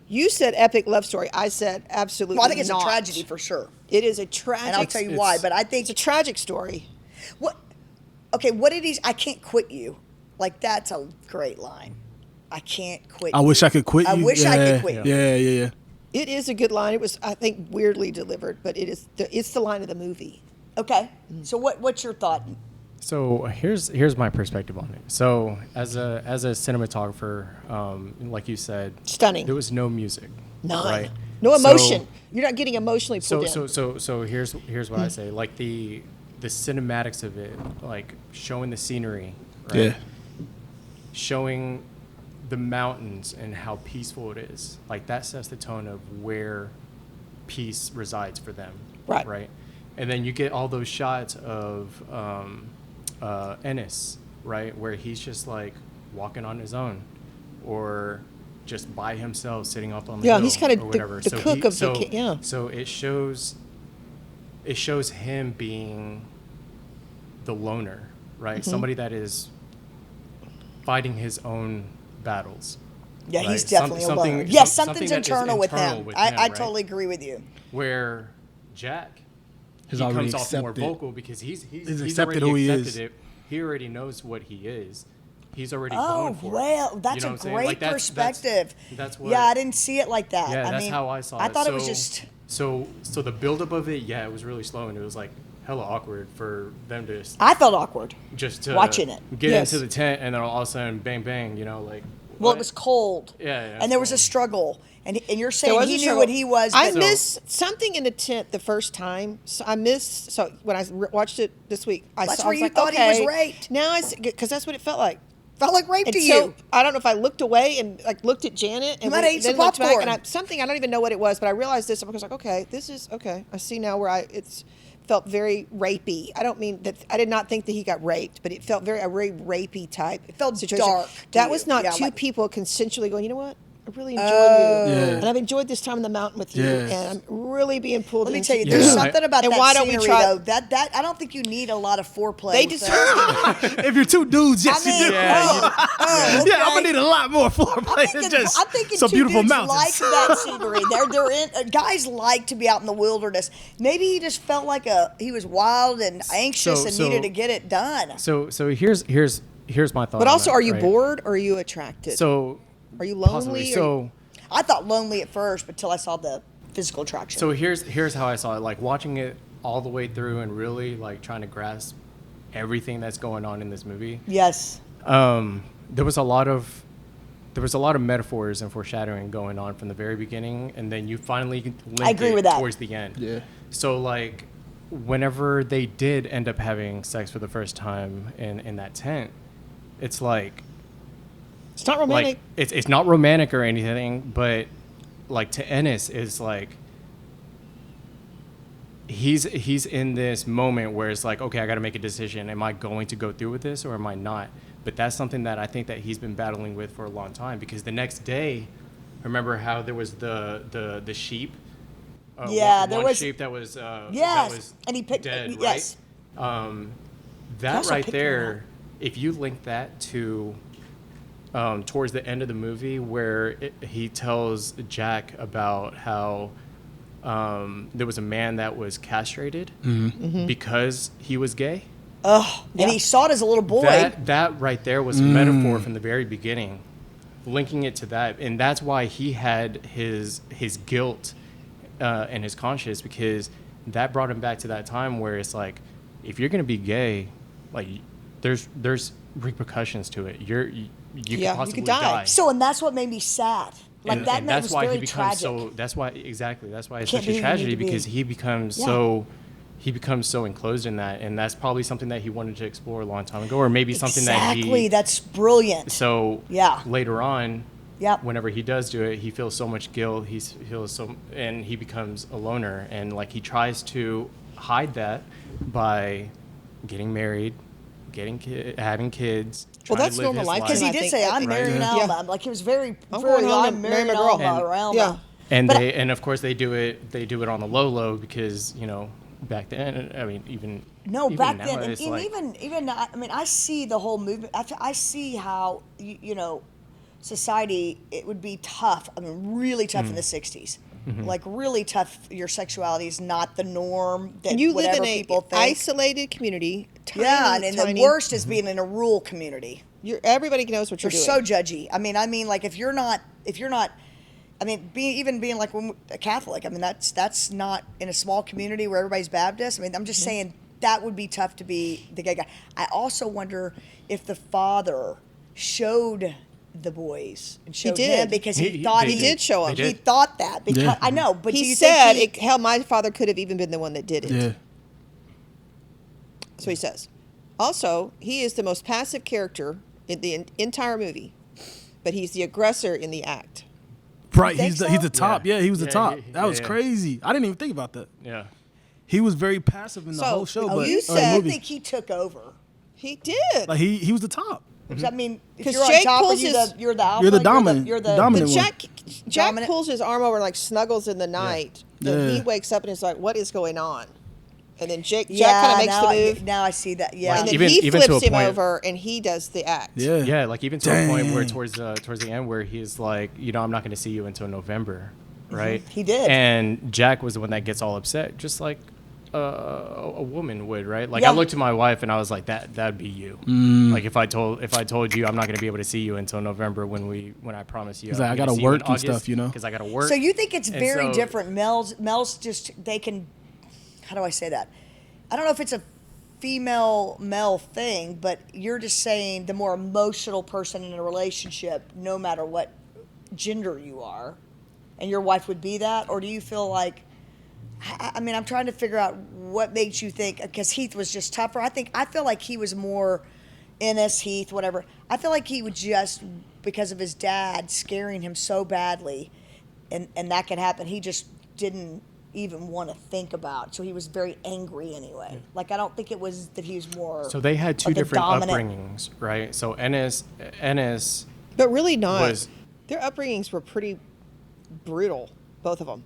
You said epic love story. I said absolutely. Well, I think it's not. a tragedy for sure. It is a tragic. And I'll tell you why. But I think it's a tragic story. What? Okay, what did he? I can't quit you. Like, that's a great line. I can't quit. I wish I could quit you. I wish I could quit you. Yeah. It is a good line. It was, I think, weirdly delivered, but it's the line of the movie. Okay. So what's your thought? So here's my perspective on it. So as a cinematographer, like you said, Stunning. There was no music. None. Right? No emotion. You're not getting emotionally pulled in. So here's what I say. Like the cinematics of it, like showing the scenery, right? Yeah. Showing the mountains and how peaceful it is. Like that sets the tone of where peace resides for them. Right. Right. And then you get all those shots of Ennis, right, where he's just like walking on his own, or just by himself sitting up on the hill, he's kind or of whatever. the cook of the So it shows him being the loner, right? Mm-hmm. Somebody that is fighting his own battles. Yeah, right? he's definitely a Something- loner. Yes, something something's that is internal with internal him. with I him, right? totally agree with you. Where Jack He's he already comes off more accepted. vocal because he's accepted already who he accepted is. it. He already knows what he is. He's already Oh, going for it. well, that's You know a what I'm saying? great Like, that's perspective. That's what. Yeah, I didn't see it like that. Yeah, I that's mean, how I saw it. I thought it was So- just. So the buildup of it, yeah, it was really slow, and it was like hella awkward for them to I felt awkward. just to watching it. get Yes. into the tent, and then all of a sudden, bang, bang, like. Well, what? it was cold. Yeah, And there was a cold. struggle. And you're There saying was he a knew struggle. what he was. I but- missed something in the tent the first time. So I missed. So when I watched it this week, That's I where was you like, thought he was okay. raped. Now I because that's what it felt like. felt like rape And to so you. I don't know if I looked away and like looked at Janet and might have ate then some looked back popcorn. and something I don't even know what it was, but I realized this. I was like, okay, this is okay. I see now where it's felt very rapey. I don't mean that. I did not think that he got raped, but it felt a very rapey type. It felt dark to That you. was not Yeah, two like- people consensually going, you know what? I really enjoyed you, Yeah. and I've enjoyed this time in the mountain with you, Yes. and I'm really being pulled. Let me into tell you, this. there's Yeah. something about And that why don't we scenery, try- though. That I don't think you need a lot of foreplay. They with deserve that. If you're two dudes, yes, I mean, you do. okay. Yeah, I'm gonna need a lot more foreplay than just I'm thinking some two beautiful dudes mountains. like that scenery. They're in. Guys like to be out in the wilderness. Maybe he just felt like he was wild and anxious and So- needed to get it done. So here's my thought. But on also, that, are you right? bored or are you attracted? So are you lonely? possibly. Are you- So I thought lonely at first, but till I saw the physical attraction. So here's how I saw it. Like watching it all the way through and really like trying to grasp everything that's going on in this movie. yes, There was a lot of metaphors and foreshadowing going on from the very beginning, and then you finally linked I agree it with that. towards the end. Yeah. So like, whenever they did end up having sex for the first time in that tent, it's like it's not romantic. it's not romantic or anything, but like to Ennis is like he's in this moment where it's like, okay, I got to make a decision. Am I going to go through with this or am I not? But that's something that I think that he's been battling with for a long time, because the next day, remember how there was the sheep? Yeah, one there was- sheep that was Yes, that was and he picked- dead, yes. right? That also right picked one there, if you link that to towards the end of the movie where he tells Jack about how there was a man that was castrated because he was gay. and he saw it as a little boy. That right there was a metaphor from the very beginning, linking it to that, and that's why he had his guilt and his conscience, because that brought him back to that time where it's like, if you're gonna be gay, like there's repercussions to it. You Yeah, could possibly you could die. So, and that's what made me sad. Like and, that and night that's was why very he becomes tragic. that's why it's Can't such be who a you tragedy, need to be. because he becomes so enclosed in that, and that's probably something that he wanted to explore a long time ago, or maybe something that Exactly, he that's brilliant. so Yeah. later on, Yep. whenever he does do it, he feels so much guilt. And he becomes a loner, and like he tries to hide that by getting married, having kids, trying that's to live normal his life, life. Because he I did think- say, I I'm think- marrying Yeah. Alma. Like, he was very, I'm very, going home I'm to marry marrying my girl. Alma or Alma. Yeah. And But and of course they do it on the low because back then, I mean, even No, even back now, then, and it's like, even I mean, I see the whole movement. I see how society, it would be tough. I mean, really tough in the '60s. Mm-hmm. Like, really tough. Your sexuality is not the norm. That And you live whatever in a people think. isolated community. Tiny, Yeah, and tiny, the worst is being in a rural community. Everybody knows what They're you're so doing. judgy. I mean, like, if you're not, I mean, being like a Catholic. I mean, that's not in a small community where everybody's Baptist. I mean, I'm just saying that would be tough to be the gay guy. I also wonder if the father showed the boys and showed did. him because he He- thought they He did show him. They He did. thought that because Yeah. I know, but do He you said, think hell, my father could have even been the one that did it. Yeah. So he says. Also, he is the most passive character in the entire movie, but he's the aggressor in the act. Right. think He's so? the top. Yeah. Yeah, he was the Yeah, top. he- That was yeah. crazy. I didn't even think about that. yeah. He was very passive in the So, whole show, oh, but you or the said- I movie. think he took over? He did. Like he was the top. I mean, if 'Cause you're on Jake top, pulls you're his- the alpha. You're the dominant- You're the dominant But one. Jack Dominant. pulls his arm over and like snuggles in the night. And Yeah. he wakes up and is like, "What is going on?" And then Jack Yeah, kind of makes now, the move, Now I see that. Yeah. and then Even- he even to flips a him point- over and he does the act. Yeah. Yeah, like even to a point where Dang. towards the end where he's like, I'm not going to see you until November, right? He did. And Jack was the one that gets all upset, just like a woman would, right? Like Yeah. I looked at my wife and I was like, that'd be you. Like if I told you I'm not going to be able to see you until November when I promise you. He's like, I gotta work and stuff, Because I got to work. So you think it's And very so- different? Males just they can. How do I say that? I don't know if it's a female male thing, but you're just saying the more emotional person in a relationship, no matter what gender you are, and your wife would be that, or do you feel like? I mean, I'm trying to figure out what makes you think, because Heath was just tougher. I feel like he was more Ennis, Heath, whatever. I feel like he would just, because of his dad scaring him so badly, and that could happen, he just didn't even want to think about. So he was very angry anyway. Like, I don't think it was that he was more. So they had two of the different dominant- upbringings, right? So Ennis But really not. was Their upbringings were pretty brutal, both of them.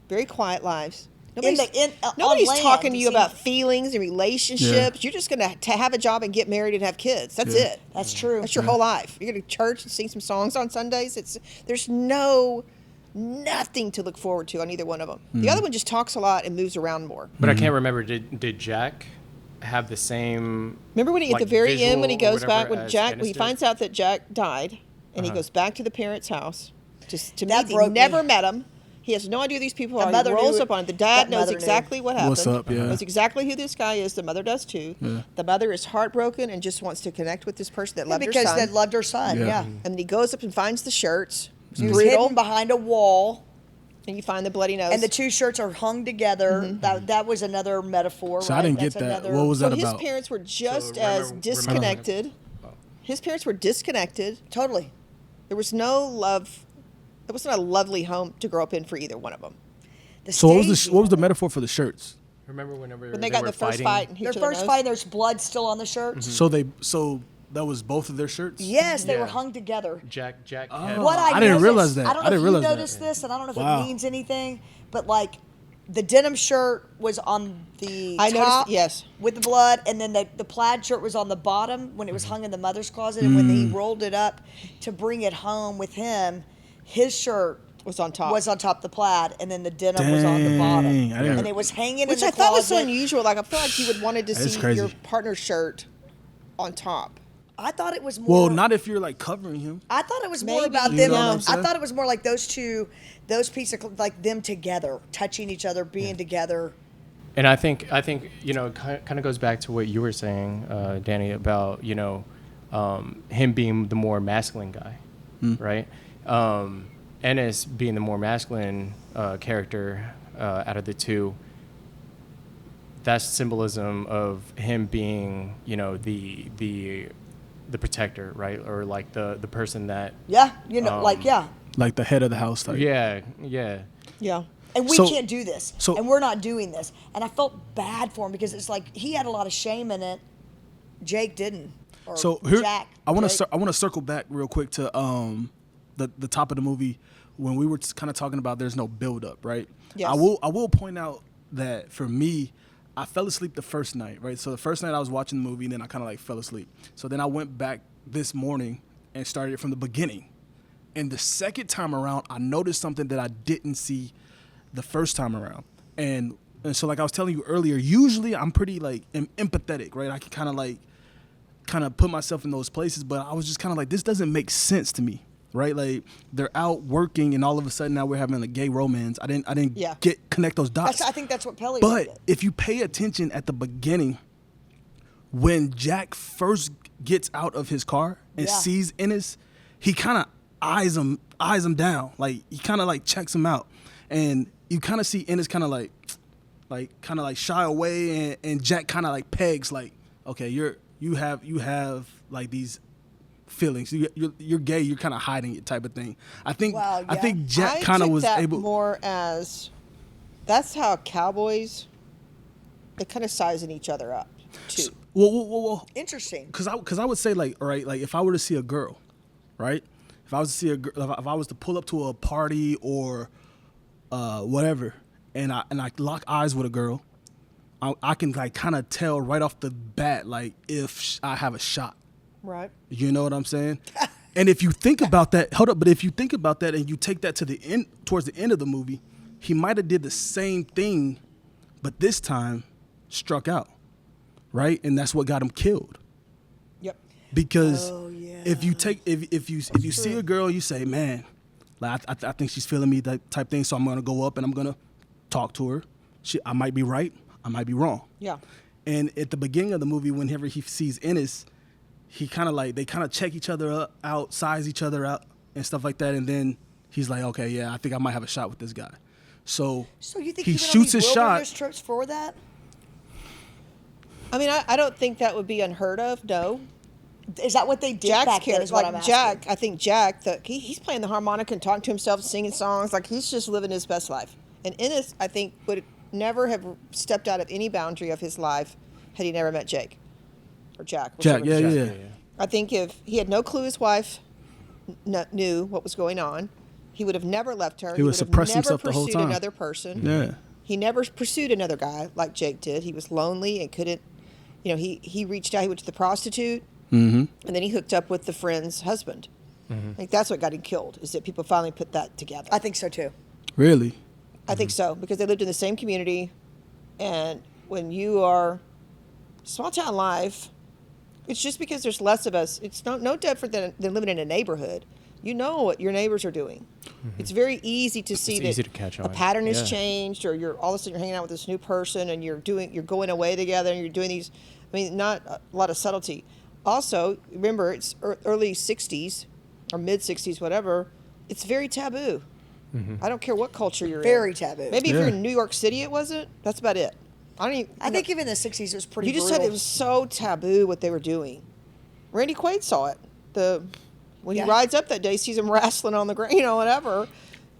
Very quiet lives. Nobody's, on nobody's land, talking to it you about seems- feelings and relationships. You're just going to have a job and get married and have kids. That's Yeah. it. That's true. That's your whole life. You're going to church and sing some songs on Sundays. There's nothing to look forward to on either one of them. The other one just talks a lot and moves around more. But I can't remember. Did Jack have the same? Remember when he, at like, the very end, when he visual or goes back, whatever when as Jack, Ennis when he did? finds out that Jack died, and he Uh-huh. goes back to the parents' house to That meet. He broke never me. met him. He has no idea who these people The are. mother He rolls knew- up on it. The that dad knows mother knew. exactly what happened. What's up, yeah. Knows exactly who this guy is. The mother does too. Yeah. The mother is heartbroken and just wants to connect with this person that loved her because son. they loved her son. Yeah. Yeah. Mhm. And then he goes up and finds the shirts. It's He was brutal. hidden behind a wall, And you find the bloody nose. and the two shirts are hung together. Mm-hmm. That was another metaphor. So I right? didn't That's get that. another- What was so that his about? parents were just So as remember- disconnected. His parents were disconnected. Totally. There was no love. It wasn't a lovely home to grow up in for either one of them. So what was staging. what was the metaphor for the shirts? Remember whenever When they got in were the first fighting? fight and hit Their each other's first nose? fight, there's blood still on the shirts. So that was both of their shirts? Yes, they were Yeah. hung together. Jack. Oh. had- What I didn't noticed- realize that. I don't know I didn't if realize you that. noticed this, and I don't know if Wow. it means anything, but like the denim shirt was on the I noticed- top yes. with the blood, and then the plaid shirt was on the bottom when it was hung in the mother's closet, and when he rolled it up to bring it home with him, his shirt Was on top. was on top of the plaid, and then the denim was on the Dang, bottom, I didn't- and it was hanging Which in the I thought was so closet. unusual. Like I feel like you would wanted to That is see crazy. your partner's shirt on top. I thought it was more. Well, not if you're like covering him. I thought it was more Maybe, about you them. know what I'm I saying? thought it was more like those pieces of like them together, touching each other, being together. And I think kind of goes back to what you were saying, Danny, about him being the more masculine guy, right? Ennis being the more masculine character out of the two. That's symbolism of him being, the protector, right? Or like the person that. Yeah, like Like the head of the house type. Yeah. Yeah. And we So- can't do this. so- And we're not doing this. And I felt bad for him because it's like he had a lot of shame in it. Jake didn't. Or So here, Jack, I want Jake? to circle back real quick to the top of the movie when we were kind of talking about there's no build up, right? Yes. I will point out that for me, I fell asleep the first night, right? So the first night I was watching the movie, and then I kind of like fell asleep. So then I went back this morning and started it from the beginning. And the second time around, I noticed something that I didn't see the first time around. And so like I was telling you earlier, usually I'm pretty like empathetic, right? I can kind of put myself in those places, but I was just kind of like, this doesn't make sense to me, right? Like they're out working, and all of a sudden now we're having a gay romance. I didn't Yeah. connect those dots. I think that's what Pellie But did. if you pay attention at the beginning, when Jack first gets out of his car and Yeah. sees Ennis, he kind of eyes him down. Like he kind of like checks him out, and you kind of see Ennis kind of like shy away, and Jack kind of like pegs like, okay, you have like these feelings. You're gay. You're kind of hiding it, type of thing. I think Wow, I yeah. think Jack I kind of took was that able. more as that's how cowboys they kind of sizing each other up too. Well, Interesting. because I would say like, all right, like if I were to see a girl, right? If I was to see a girl, if I was to pull up to a party or whatever, and I lock eyes with a girl, I can like kind of tell right off the bat like if I have a shot. Right. You know what I'm saying? And if you think about that, hold up, but if you think about that and you take that to the end, towards the end of the movie, he might have did the same thing, but this time struck out, right? And that's what got him killed. Yep. Because Oh, yeah. if you see a girl, you say, man, like I think she's feeling me, that type thing. So I'm gonna go up and I'm gonna talk to her. I might be right, I might be wrong. Yeah. And at the beginning of the movie, whenever he sees Ennis, they kind of check each other out, size each other out, and stuff like that. And then he's like, okay, yeah, I think I might have a shot with this guy. So You think he went on shoots these his shot. wilderness trips for that? I mean, I don't think that would be unheard of. No. Is that what they did Jack's back then? character, Is what I'm like asking. Jack, I think Jack, he's playing the harmonica and talking to himself, singing songs, like he's just living his best life. And Ennis, I think, would never have stepped out of any boundary of his life had he never met Jake or Jack. Jack, whichever yeah, it is. yeah. I think if he had no clue his wife knew what was going on, he would have never left her. He would would have suppress never himself the whole pursued time. another person. Yeah. He never pursued another guy like Jake did. He was lonely and couldn't, he reached out, he went to the prostitute, and then he hooked up with the friend's husband. I think that's what got him killed, is that people finally put that together. I think so too. Really? I think so, because they lived in the same community, and when you are small town life, it's just because there's less of us. It's no different than living in a neighborhood. You know what your neighbors are doing. It's very easy to see It's that easy to catch a on. pattern has Yeah. changed, or you're all of a sudden you're hanging out with this new person, and you're going away together, and you're doing these. I mean, not a lot of subtlety. Also, remember it's early '60s or mid '60s, whatever. It's very taboo. I don't care what culture you're in. Very taboo. Maybe if Yeah. you're in New York City, it wasn't. That's about it. I don't even. I think even in the 60s it was pretty you just brutal. said it was so taboo what they were doing. Randy Quaid saw it. When Yeah. he rides up that day, sees him wrestling on the ground, whatever,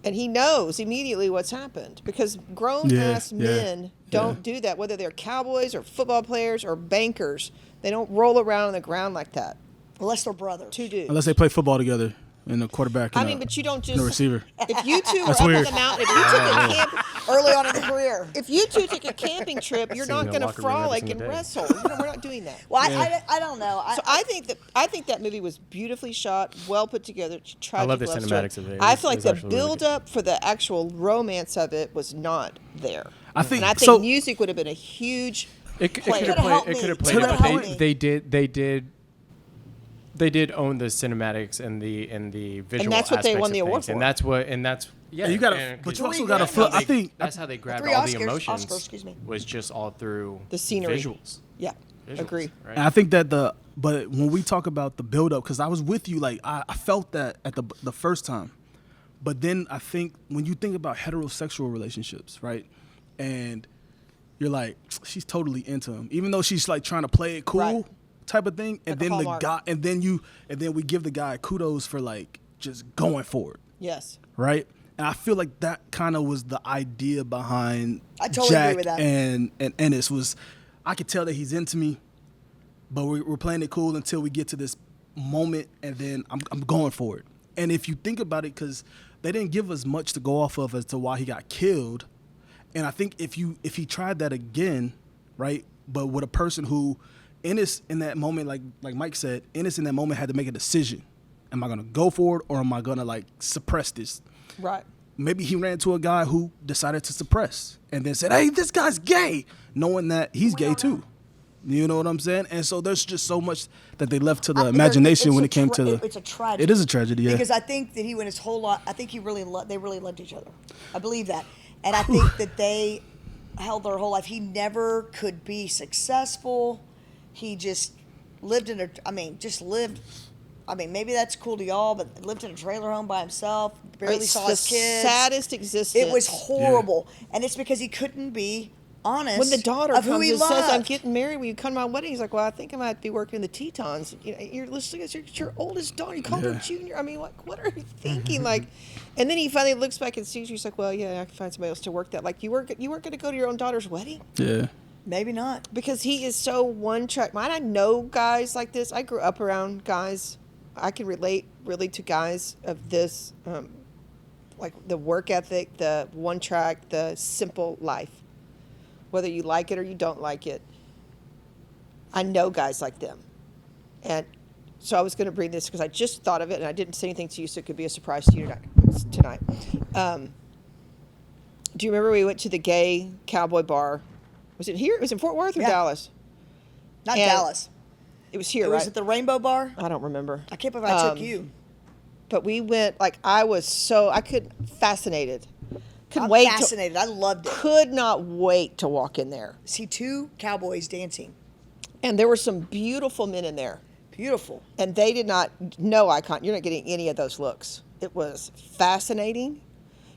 and he knows immediately what's happened because grown-ass men don't do that. Whether they're cowboys or football players or bankers, they don't roll around on the ground like that. Unless they're brothers. Two dudes. Unless they play football together and the quarterback and, but you don't and just. the receiver. If you two were That's up weird. on the mountain, if you took a camp, Early on in the career. if you two took a camping trip, you're Seen not in the going to locker room every frolic single and day. wrestle. We're not doing that. Well, I don't know. So I think that movie was beautifully shot, well put together. Tragic love the love story. cinematics of it. I It feel like was the actually really build up for the actual romance of it was not there. I think and I think so. music would have been a huge. It could Play. have Could've helped played. It me. could have Could've played. helped me. But they did own the cinematics and the visual. that's what they aspects won the of award things. for. And that's yeah. you gotta- and- but you 'cause also gotta that's how flip- I they- think- that's how they grabbed 3 all the Oscars, emotions. excuse me. Was just all through The scenery. visuals. Yeah, Visuals, agree. Right? And I think that but when we talk about the build up, because I was with you, like I felt that at the first time, but then I think when you think about heterosexual relationships, right, and you're like, she's totally into him, even though she's like trying to play it cool, Right. type of thing, and Like a then the Hallmark. guy, and then we give the guy kudos for like just going for it, Yes. right? And I feel like that kind of was the idea behind I totally Jack agree with that. and Ennis was, I could tell that he's into me, but we're playing it cool until we get to this moment, and then I'm going for it. And if you think about it, because they didn't give us much to go off of as to why he got killed, and I think if he tried that again, right, but with a person who, Ennis in that moment, like Mike said, Ennis in that moment had to make a decision. Am I gonna go for it, or am I gonna like suppress this? Right. Maybe he ran to a guy who decided to suppress and then said, hey, this guy's gay, knowing that he's gay too. You know what I'm saying? And so there's just so much that they left to the imagination when it came to the... It's a tragedy. It is a tragedy, yeah. Because I think that he went his whole life... I think they really loved each other. I believe that. And I think that they held their whole life. He never could be successful. He just lived in a... maybe that's cool to y'all, but lived in a trailer home by himself, barely saw his kids. Saddest existence. It was horrible. Yeah. And it's because he couldn't be honest when the daughter of comes who he and loved. says, I'm getting married, will you come to my wedding? He's like, well, I think I might be working in the Tetons. You know, you're listening, it's your oldest daughter. You called her Junior. I mean, like, what are you thinking? Like, and then he finally looks back and sees you. He's like, well, yeah, I can find somebody else to work that. Like, you weren't going to go to your own daughter's wedding? Yeah. Maybe not. Because he is so one track. I know guys like this. I grew up around guys. I can relate really to guys of this, like the work ethic, the one track, the simple life. Whether you like it or you don't like it. I know guys like them. And so I was going to bring this because I just thought of it and I didn't say anything to you, so it could be a surprise to you tonight. Do you remember we went to the gay cowboy bar? Was it here? It was in Fort Worth or Dallas? Not Dallas. It was here, right? Was it the Rainbow Bar? I don't remember. I can't believe I took you. But we went, fascinated. I'm fascinated. I loved it. Could not wait to walk in there. See two cowboys dancing. And there were some beautiful men in there. Beautiful. And they did not, no icon, you're not getting any of those looks. It was fascinating.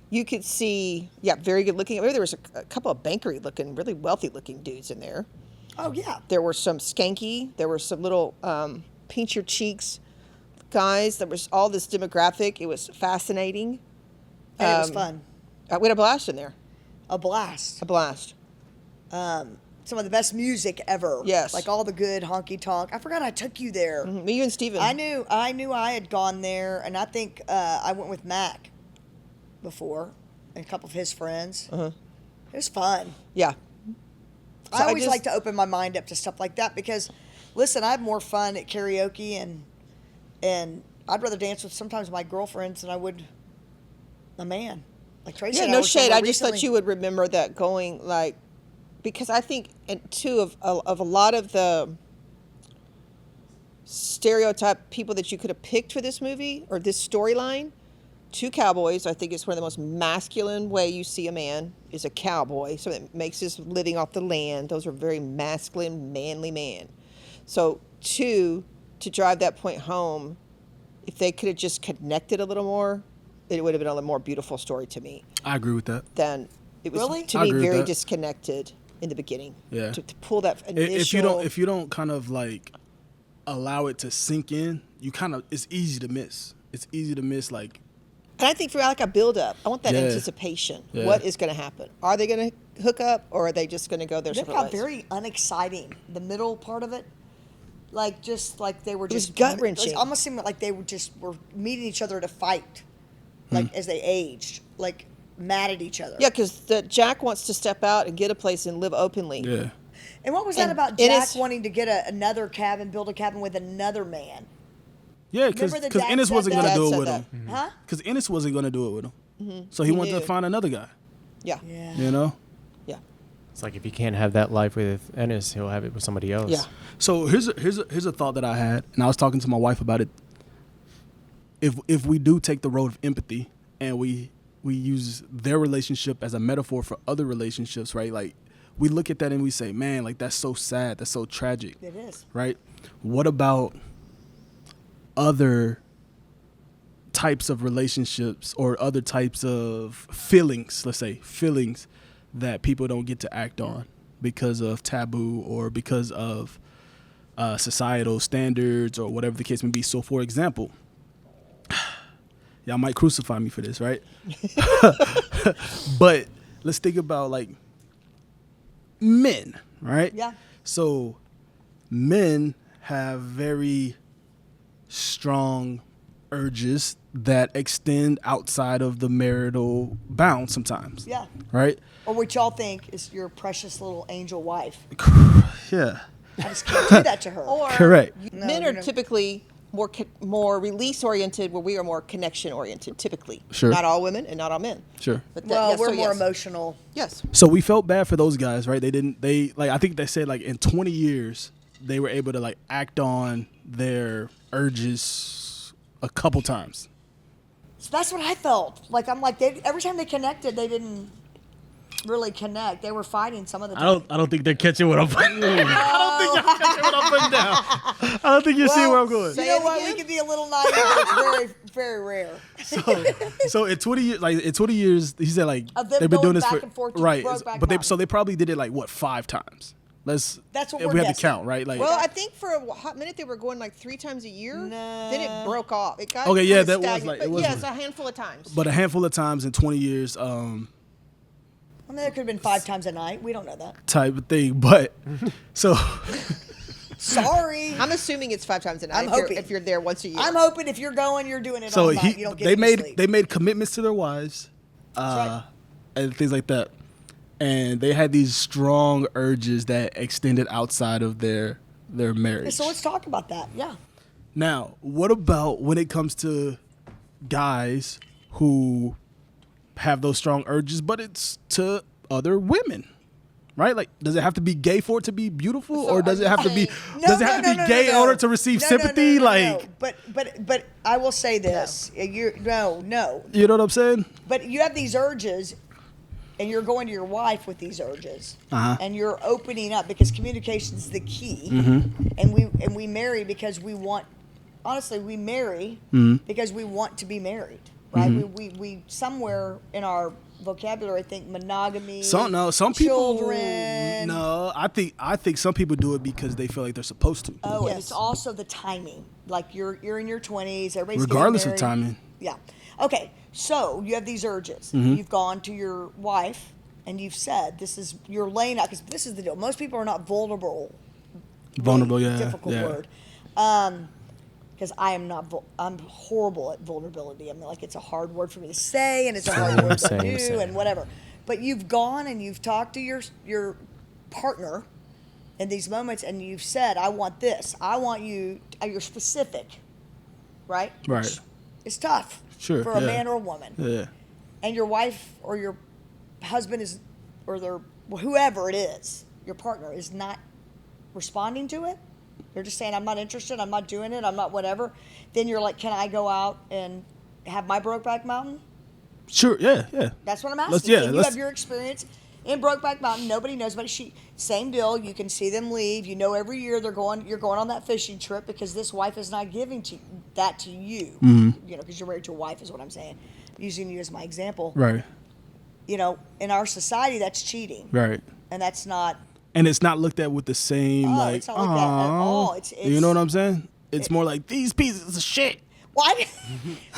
You could see, very good looking. Maybe there was a couple of bankery looking, really wealthy looking dudes in there. Oh, yeah. There were some skanky. There were some little pinch your cheeks guys. There was all this demographic. It was fascinating. And it was fun. We had a blast in there. A blast. A blast. Some of the best music ever. Yes. Like all the good honky tonk. I forgot I took you there. Mm-hmm. Me, you, and Steven. I knew I had gone there, and I think I went with Mac before and a couple of his friends. It was fun. Yeah. So I always like to open my mind up to stuff like that because, listen, I have more fun at karaoke and I'd rather dance with sometimes my girlfriends than I would a man. Like Tracy. Yeah, no shade. I just thought you would remember that going because I think too of a lot of the stereotype people that you could have picked for this movie or this storyline. Two cowboys, I think it's one of the most masculine way you see a man is a cowboy. So it makes his living off the land. Those are very masculine, manly man. So two, to drive that point home, if they could have just connected a little more, it would have been a more beautiful story to me. I agree with that. Then it was really? to me very disconnected in the beginning. Yeah. To pull that initial. If you don't kind of like allow it to sink in, it's easy to miss. It's easy to miss like. And I think for a build up, I want that anticipation. Yeah. What is going to happen? Are they going to hook up or are they just going to go their separate ways? They got very unexciting. The middle part of it. Just like they were just. It was gut wrenching. It almost seemed like they were meeting each other to fight. As they aged. Mad at each other. Yeah, because Jack wants to step out and get a place and live openly. Yeah. And what was that about Jack wanting to get another cabin, build a cabin with another man? Yeah, because Ennis wasn't going to do it with him. Mm-hmm. Huh? Because Ennis wasn't going to do it with him. Mm-hmm. So he wanted to find another guy. Yeah. You know? Yeah. It's like if he can't have that life with Ennis, he'll have it with somebody else. Yeah. So here's a thought that I had, and I was talking to my wife about it. If we do take the road of empathy and we use their relationship as a metaphor for other relationships, right? Like we look at that and we say, man, like that's so sad, that's so tragic. It is. Right? What about other types of relationships or other types of feelings, let's say feelings that people don't get to act on because of taboo or because of societal standards or whatever the case may be. So for example, y'all might crucify me for this, right? But let's think about men, right? Yeah. So men have very strong urges that extend outside of the marital bound sometimes. Yeah. Right? Or what y'all think is your precious little angel wife. Yeah. I just can't do that to her. Or Correct. men are typically more release oriented, where we are more connection oriented. Typically, Sure. Not all women and not all men. Sure. But well, yes, we're so more yes. emotional. Yes. So we felt bad for those guys, right? I think they said like in 20 years, they were able to like act on their urges a couple times. So that's what I felt. Like I'm like every time they connected, they didn't really connect. They were fighting some of the time. I don't think they're catching what I'm putting down. I don't think you're catching what I'm putting down. I don't think you're seeing where I'm going. You know what? We can be a little naive, but it's very, very rare. So in 20 years, he said like Of them they've been going doing this back for and forth to right, Brokeback but Mountain. they probably did it like what 5 times. That's what if we're we had to guessing. count, right? Like Well, I think for a hot minute they were going like 3 times a year. Nah. Then it broke off. It got Okay, yeah, kinda that was stagnant, like- but it was yes, like- a handful of times. but a handful of times in 20 years, I mean, there could have been 5 times a night. We don't know that. type of thing. But so Sorry. I'm assuming it's 5 times a night. I'm if you're- hoping. if you're there once a year. I'm hoping if you're going, you're doing it so all night. You don't get they any made sleep. they made commitments to their wives, right. and things like that, and they had these strong urges that extended outside of their marriage. So let's talk about that. Yeah. Now, what about when it comes to guys who have those strong urges, but it's to other women? Right? Like, does it have to be gay for it to be beautiful, So or does are it have you to be saying- does it have to be gay in order to receive sympathy? Like, but I will say this. No. you know what I'm saying? But you have these urges, and you're going to your wife with these urges, and you're opening up because communication is the key. And we marry because we want. Honestly, we marry because we want to be married, right? We somewhere in our vocabulary think monogamy. Some people. children. No, I think some people do it because they feel like they're supposed to. Oh, and Yes. it's also the timing. Like you're in your 20s, everybody's Regardless getting of married. timing. Yeah. Okay. So you have these urges. You've gone to your wife and you've said you're laying out because this is the deal. Most people are not vulnerable. Vulnerable, Really yeah. difficult yeah. word. Because I am not. I'm horrible at vulnerability. I mean, like it's a hard word for me to say, and it's a hard word to do, Same. and whatever. But you've gone and you've talked to your partner in these moments, and you've said, "I want this. I want you." You're specific, right? Right. Which is tough Sure, for a yeah. man or a woman. Yeah. And your wife or your husband whoever it is, your partner is not responding to it. They're just saying, I'm not interested, I'm not doing it, I'm not whatever. Then you're like, can I go out and have my Brokeback Mountain? Sure. Yeah. That's what I'm asking. Let's- Can you have your experience in Brokeback Mountain? Nobody knows about it. Same deal. You can see them leave. You know every year you're going on that fishing trip because this wife is not giving that to you. You know, because you're married to a wife is what I'm saying. I'm using you as my example. Right. You know, in our society, that's cheating. Right. And that's not. And it's not looked at with the same like. it's not looked at at all. It's you know what I'm saying? It's more like these pieces of shit. Why?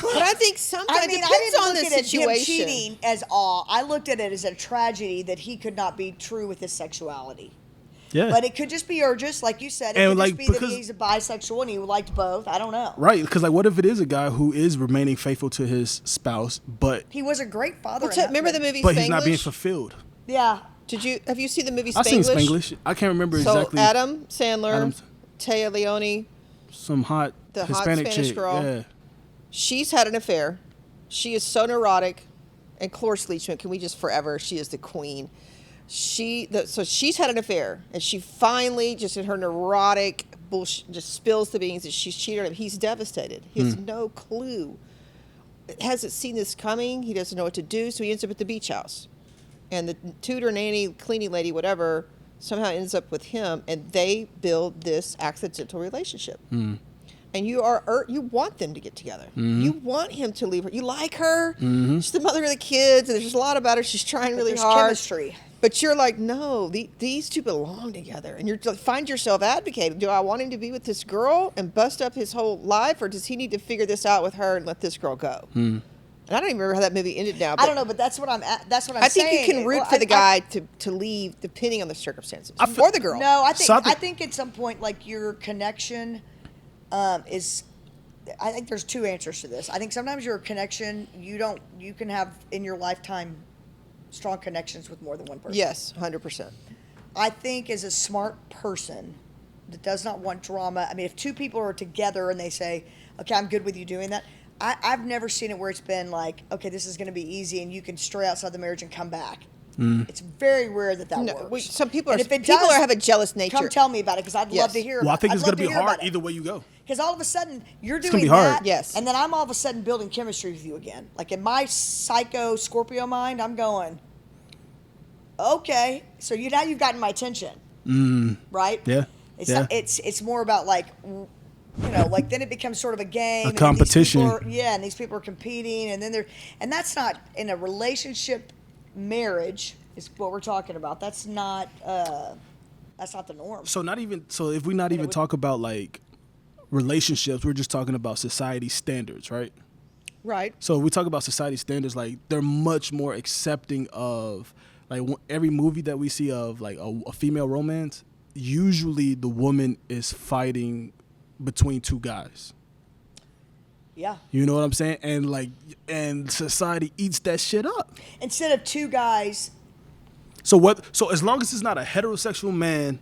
But I think sometimes I mean, it I depends didn't on the look at him situation. cheating as all. I looked at it as a tragedy that he could not be true with his sexuality. Yeah. But it could just be urges, like you said. It And could like, just be that because- he's a bisexual and he liked both. I don't know. Right, because like, what if it is a guy who is remaining faithful to his spouse, but He was a great father. Well, in that remember the movie. movie but Spanglish? he's not being fulfilled? Yeah. Have you seen the movie Spanglish? I've seen Spanglish. I can't remember So exactly. Adam Sandler, Adam's- Taya Leone, Some hot The hot Hispanic Spanish chick. girl. Yeah. she's had an affair. She is so neurotic. And Cloris Leachman, can we just forever? She is the queen. So she's had an affair, and she finally, just in her neurotic bullshit, just spills the beans that she's cheated on him. He's devastated. He has no clue. Hasn't seen this coming. He doesn't know what to do, so he ends up at the beach house. And the tutor, nanny, cleaning lady, whatever, somehow ends up with him, and they build this accidental relationship. And you want them to get together. You want him to leave her. You like her. She's the mother of the kids, and there's just a lot about her. She's trying really there's hard. chemistry. But you're like, no, these two belong together. And find yourself advocating. Do I want him to be with this girl and bust up his whole life, or does he need to figure this out with her and let this girl go? And I don't even remember how that movie ended now. I don't know, but that's what I'm saying. I think you can root Well, for the guy to leave depending on the circumstances. Or the girl. No, I So think at some point, like, your connection is. I think there's two answers to this. I think sometimes your connection, you can have in your lifetime strong connections with more than one person. Yes, 100%. I think as a smart person that does not want drama, I mean, if two people are together and they say, okay, I'm good with you doing that, I've never seen it where it's been like, okay, this is going to be easy and you can stray outside the marriage and come back. It's very rare that works. Some people And are if it people does, have a jealous nature. Come tell me about it because I'd love to hear Well, I about it. think it's going to be hard either way you go. Because all of a sudden, you're doing gonna be hard. that, Yes. and then I'm all of a sudden building chemistry with you again. Like in my psycho Scorpio mind, I'm going, okay, so now you've gotten my attention, right? Yeah. It's Yeah. not, it's more about like, like then it becomes sort of a game, A and competition. and these people are competing, and then and that's not in a relationship, marriage is what we're talking about. That's not the norm. So if we not even talk about like relationships, we're just talking about society standards, right? Right. So if we talk about society standards, like they're much more accepting of like every movie that we see of like a female romance. Usually the woman is fighting between two guys. Yeah. You know what I'm saying? And society eats that shit up. Instead of two guys. So as long as it's not a heterosexual man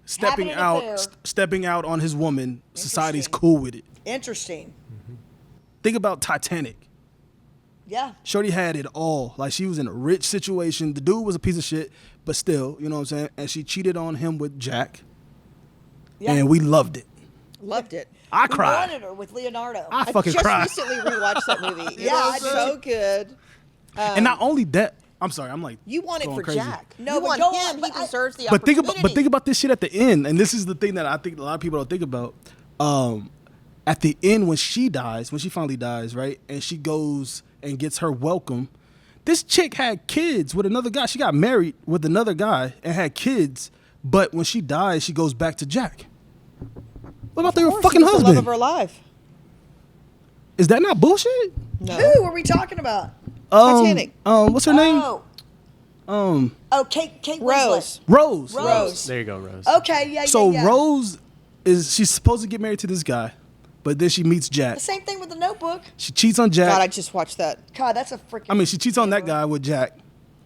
stepping Having an affair. stepping out on his woman, society's Interesting. cool with it. Interesting. Think about Titanic. Yeah. Shorty had it all. Like, she was in a rich situation. The dude was a piece of shit, but still, you know what I'm saying? And she cheated on him with Jack. Yeah. And we loved it. Loved it. I We cried. wanted her with Leonardo. I fucking just cried. recently rewatched that movie. It Yeah, was I did so too. good. And not only that, I'm sorry, I'm like You want it going for crazy. Jack. No, you but want go him. on, but He deserves the But opportunity. think about this shit at the end, and this is the thing that I think a lot of people don't think about. At the end, when she finally dies, right, and she goes and gets her welcome, this chick had kids with another guy. She got married with another guy and had kids, but when she dies, she goes back to Jack. What about their Of course, fucking he was the love husband? of her life. Is that not bullshit? No. Who are we talking about? Titanic. What's her name? Oh, Kate Rose. Winslet. Rose. Rose. There you go, Rose. Okay, yeah. So yeah. Rose she's supposed to get married to this guy, but then she meets Jack. The same thing with the Notebook. She cheats on Jack. God, I just watched that. God, that's a freaking. I mean, she cheats on that guy with Jack,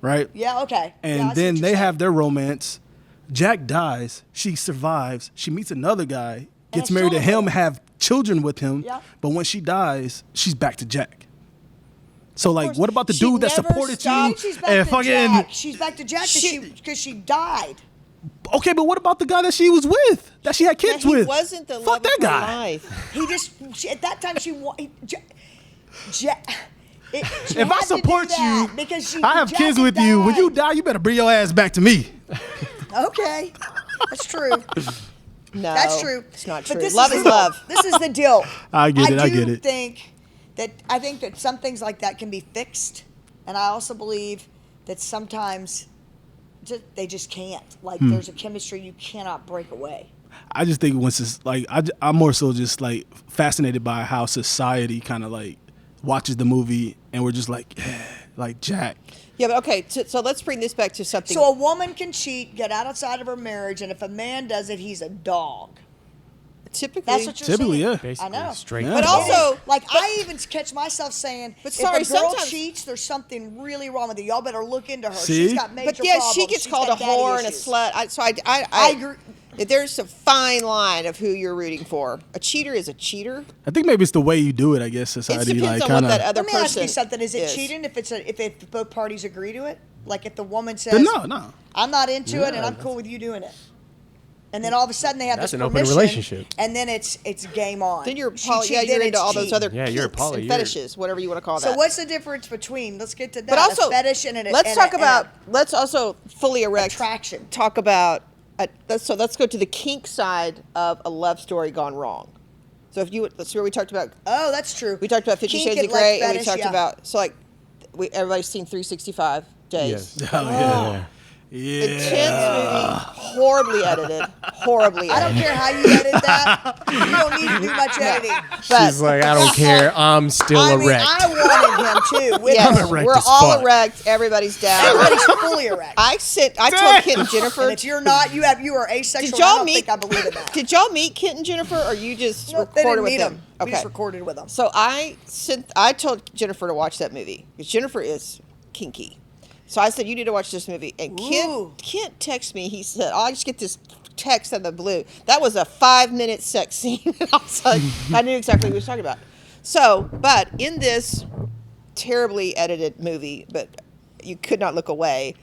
right? Yeah. Okay. And Yeah, I see then what they you're have saying. their romance. Jack dies. She survives. She meets another guy, gets has married to children him, with him. have children with him. Yeah. But when she dies, she's back to Jack. So, like, course. what about the She dude that never supported stopped. you? She's back and to fucking Jack. She's back to Jack She- because she died. okay, but what about the guy that she was with, that she had kids he with? wasn't the Fuck love that of her guy. life. He just at that time she If I support you, because I have Jack kids had with you. When you died. die, you better bring your ass back to me. Okay, that's true. No, That's true. It's not But true. this Love is is the- love. This is the deal. I get it, I do get it. I think that some things like that can be fixed, and I also believe that sometimes they just can't. Like Hmm. there's a chemistry you cannot break away. I just think once it's like I'm more so just like fascinated by how society kind of like watches the movie and we're just like, yeah, like Jack. Yeah, but okay. So let's bring this back to something. So a woman can cheat, get outside of her marriage, and if a man does it, he's a dog. typically, That's what you're Typically, saying. yeah. Basically, I know. straight. Yeah. But also, Like I even catch myself saying, But if sorry, a girl sometimes- cheats, there's something really wrong with it. Y'all better look into her. See? She's got major but yeah, problems. she gets She's called a got daddy whore and a issues. slut. I agree. There's a fine line of who you're rooting for. A cheater is a cheater. I think maybe it's the way you do it. I guess It society depends like on kind what that of. other Let me person ask you something. Is it cheating if both parties agree to it? Like if the woman says, No. I'm not into it and I'm Yeah. cool with you doing it. And then all of a sudden they have That's this an open permission, relationship. and then it's game on. Then you're She poly, yeah, cheated, you're then into it's all those cheating. other Yeah, you're a kinks poly, and you're- fetishes, whatever you want to call So that. what's the difference between? Let's get to that. But also, a fetish and a let's and talk a- and about. a Let's also fully erect. attraction. Talk about. Let's go to the kink side of a love story gone wrong. So if you, let's see where we talked about. Oh, that's true. We talked about 50 Kink Shades of and, like, Grey, and we fetish, talked yeah. about everybody's seen 365 days. Yes. Oh, yeah. intense movie, horribly edited. Horribly I don't edited. care how you edit that. You don't need to do much editing. She's like, I don't care. I'm still I mean, erect. I wanted him too. With Yes, him. erect we're as all fuck. erect. Everybody's down. Everybody's fully erect. I told Kit and Jennifer. And if you're not, you are asexual. Did y'all I don't meet? think I believe in that. Did y'all meet Kit and Jennifer, or you just Nope, they recorded didn't with meet them? them. We just recorded with them. So I told Jennifer to watch that movie because Jennifer is kinky. So I said, you need to watch this movie. And Ooh. Kit texted me. He said, I just get this text out of the blue. That was a 5-minute sex scene. And I was like, I knew exactly what he was talking about. So, but in this terribly edited movie, but you could not look away,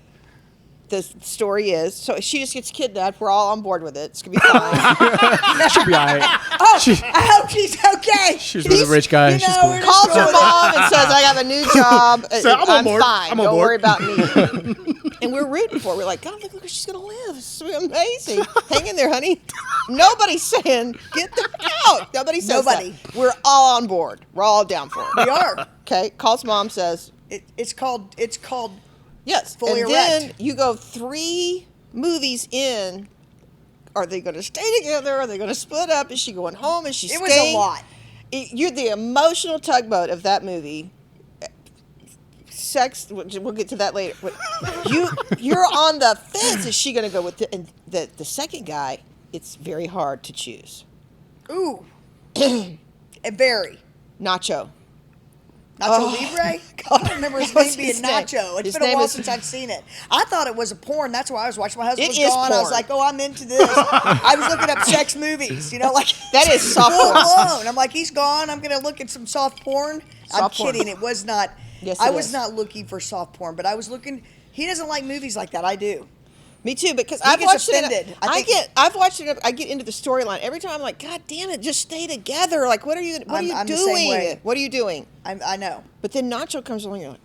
the story is, so she just gets kidnapped. We're all on board with it. It's going to be fine. She'll be all right. Oh, I hope she's okay. She's with a rich guy. You She's know, cool. we're Calls her mom and says, I have a new job. So I'm on board. Fine. I'm on Don't board. worry about me. And we're rooting for her. We're like, God, look where she's going to live. This is amazing. Hang in there, honey. Nobody's saying, get the out. Nobody says Nobody. that. We're all on board. We're all down for it. We are. Okay. Calls mom, says, It's called yes. Fully and Erect. then you go 3 movies in. Are they going to stay together? Are they going to split up? Is she going home? Is she It staying? was a lot. You're the emotional tugboat of that movie. Sex, we'll get to that later. You're on the fence. Is she going to go with and the second guy? It's very hard to choose. Ooh. Very. Nacho. Nacho Libre? I don't remember his name What's being his name? Nacho. It's His been a name while is- since I've seen it. I thought it was a porn. That's why I was watching. My husband It was is gone. I was porn. like, oh, I'm into this. I was looking up sex movies. You know, like That is soft full porn. blown. I'm like, he's gone. I'm going to look at some soft porn. I'm Soft porn. kidding. It was not. Yes, I it was is. not looking for soft porn, but I was looking. He doesn't like movies like that. I do. Me too, because He I've gets watched offended. it. I think- I've watched it. I get into the storyline every time. I'm like, God damn it, just stay together. Like, what are you I'm the same doing? way. What are you doing? I know. But then Nacho comes along. You're like,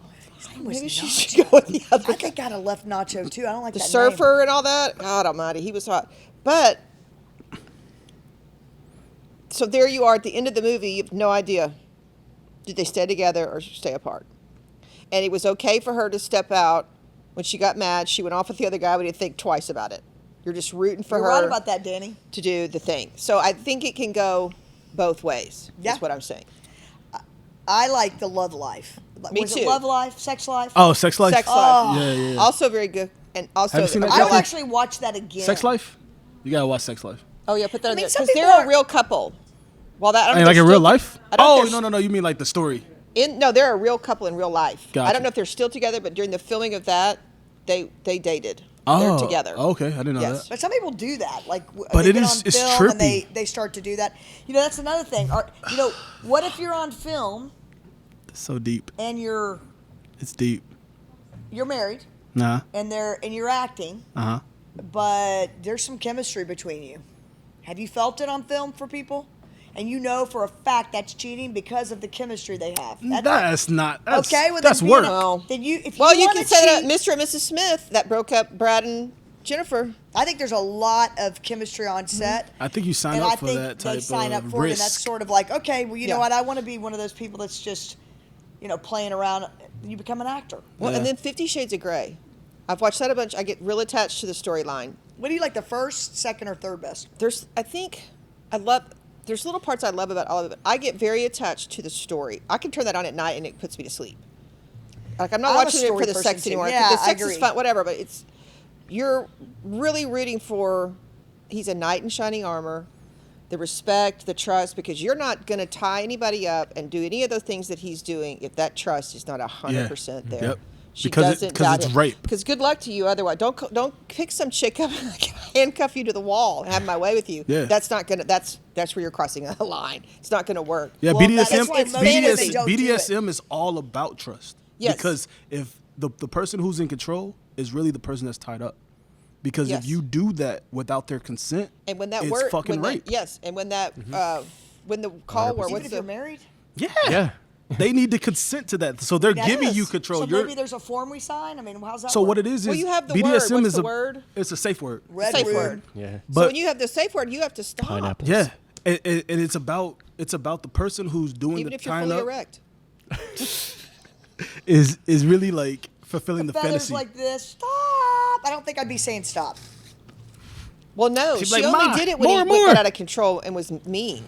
oh, was maybe she Nacho. should go with the other I guy. think I'd have left Nacho too. I don't like The that name. surfer and all that. God Almighty, he was hot. But so there you are at the end of the movie. You have no idea. Did they stay together or stay apart? And it was okay for her to step out when she got mad. She went off with the other guy. We didn't think twice about it. You're just rooting for You're her right about that, Danny. to do the thing. So I think it can go both ways. Yeah. That's what I'm saying. I like the love life. Me Was too. it love life? Sex life? Oh, Sex Life. Sex Oh. Life. Yeah. Also very good. And also, Have you seen that, I Jackie? will actually watch that again. Sex Life. You gotta watch Sex Life. oh yeah, put that I in mean, there some because people they're are- a real couple. Well, that I don't Hey, know if like they're in real still- life? I don't know Oh if they're no. You mean like the story? No, they're a real couple in real life. I Gotcha. don't know if they're still together, but during the filming of that, they dated. Oh, They're together. Okay, I didn't know Yes. that. But some people do that. Like, But they it get is- on it's film and trippy. they start to do that. You know, that's another thing. You know, what if you're on film It's so deep. and you're It's deep. married Nah. and you're acting, Uh huh. but there's some chemistry between you. Have you felt it on film for people? And you know for a fact that's cheating because of the chemistry they have. That's not. That's, okay. Well, that's then work. Well, Then if Well, you you wanna can say that cheat- Mr. and Mrs. Smith that broke up Brad and Jennifer. I think there's a lot of chemistry on set. I think you sign And up I for think that they type sign up of for it, and that's risk. sort of like, okay, well, you know Yeah. what? I want to be one of those people that's just, playing around. You become an actor. Well, Yeah. and then 50 Shades of Grey. I've watched that a bunch. I get real attached to the storyline. What do you like, the first, second, or third best? There's little parts I love about all of it. I get very attached to the story. I can turn that on at night and it puts me to sleep. Like I'm not I'm a watching it story for the sex person, too. anymore. Yeah, the I sex is agree. fun, whatever. But you're really rooting for. He's a knight in shining armor. The respect, the trust, because you're not going to tie anybody up and do any of those things that he's doing if that trust is not 100% there. Yep. She Because doesn't doubt it's him. rape. Because good luck to you otherwise. Don't pick some chick up and handcuff you to the wall and have my way with you. Yeah. That's not gonna. That's where you're crossing a line. It's not gonna work. Yeah, Well, BDSM. that's why most women don't do it. BDSM is all about trust. Yes. Because if the person who's in control is really the person that's tied up, because Yes. if you do that without their consent, And when that it's word, fucking rape. yes, and when that, when the call where Even what's if you're the married? Yeah. Yeah. They need to consent to that, so they're That giving is. you control. So maybe there's a form we sign? I mean, how's that So work? what it is Well, you have the word. BDSM What's is the a word? It's a safe word. Red safe word. word. Yeah. So But when you have the safe word, you have to stop. Pineapple. yeah, and it's about the person who's doing Even the if you're tying fully up erect. is really like fulfilling the Feathers fantasy. like this. Stop! I don't think I'd be saying stop. Well, no, She'd be she like, only "Ma, did it when more, he more." went out of control and was mean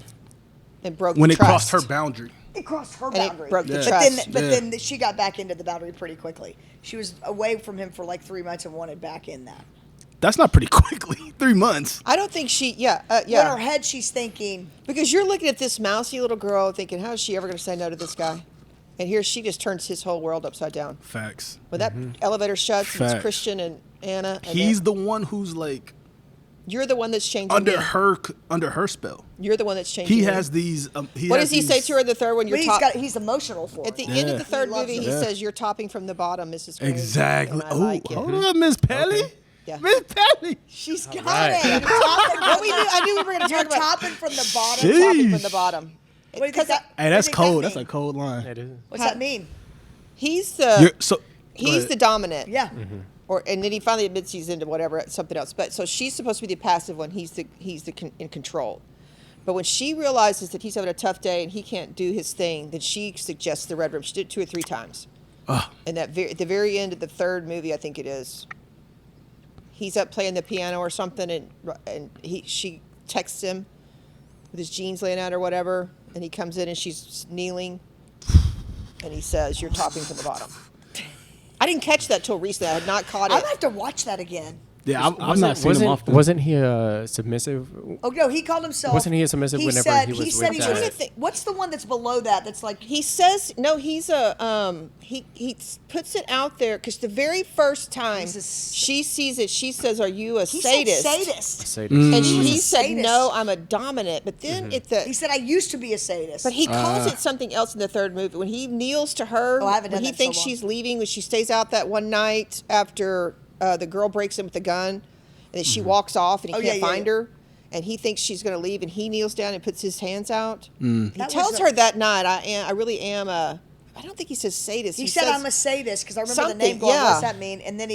and broke When the it trust. crossed her boundary. It crossed her And it boundary. broke the Yeah. trust. But Yeah. then she got back into the boundary pretty quickly. She was away from him for like 3 months and wanted back in that. That's not pretty quickly. 3 months. I don't think she. In her head, she's thinking, Because you're looking at this mousy little girl thinking, how is she ever going to say no to this guy? And here she just turns his whole world upside down. Facts. When that elevator shuts, and it's Facts. Christian and Anna. And He's then the one who's like you're the one that's changing under me. her spell. You're the one that's changing He me. has these. What does he say to her in the third one? but You're he's emotional for At the it. end of Yeah. the third He loves movie, her. he Yeah. says, "You're topping from the bottom, Mrs. Gray." Exactly. And I Oh, like it. hold up, Miss Pellie. Yeah. Miss Pellie. She's got right. it. You're topping But I knew we were going to You're talk about topping from the bottom. Shit. topping from the bottom. What do you think 'Cause that, Hey, that's what do you think cold. that That's a mean? cold line. It is. What's that mean? He's You're, the so go he's ahead. the dominant. Yeah. And then he finally admits he's into whatever something else. But so she's supposed to be the passive one. He's in control. But when she realizes that he's having a tough day and he can't do his thing, then she suggests the red room. She did it 2 or 3 times. And at the very end of the third movie, I think it is, he's up playing the piano or something, and she texts him with his jeans laying out or whatever, and he comes in and she's kneeling, and he says, "You're topping from the bottom." I didn't catch that till recently. I had not caught I'm it. gonna have to watch that again. Yeah, I'm not seeing him often. Wasn't he submissive? Oh no, he called himself. Wasn't he a submissive whenever said, he was He said with he was. that- What's the one that's below that? That's like He says no. He's a he puts it out there because the very first time He's a she sees it, she says, "Are you a he sadist?" said sadist. Sadist. And He was he a said, sadist. "No, I'm a dominant." But then He said I used to be a sadist. but he calls it something else in the third movie when he kneels to her. Oh, I haven't when done he that in so thinks long. she's leaving, when she stays out that one night after the girl breaks him with the gun, and then she walks off and he Oh, can't yeah, find yeah. her. And he thinks she's going to leave, and he kneels down and puts his hands out. Mm. He That was tells a- her that night, I really am a. I don't think he says sadist. He said says, I'm a sadist because I remember the something, name going. yeah. What's that mean? And then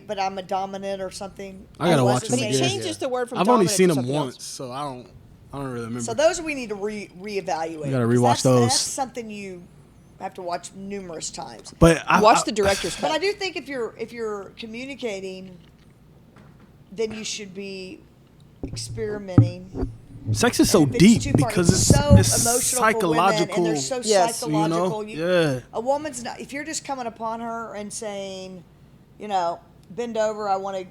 but I'm a dominant or something. I gotta was watch a him But he again. changes the word from. I've only dominant seen to him something once, else. so I don't really remember. So those we need to reevaluate. We gotta 'Cause rewatch that's, those. That's something you have to watch numerous times. but Watch the director's cut. But I do think if you're communicating, then you should be experimenting. sex is so If it's deep two-part, because it's so it's emotional for women, psychological. and they're so Yes. psychological. You know? Yeah. A woman's not. If you're just coming upon her and saying, bend over, I want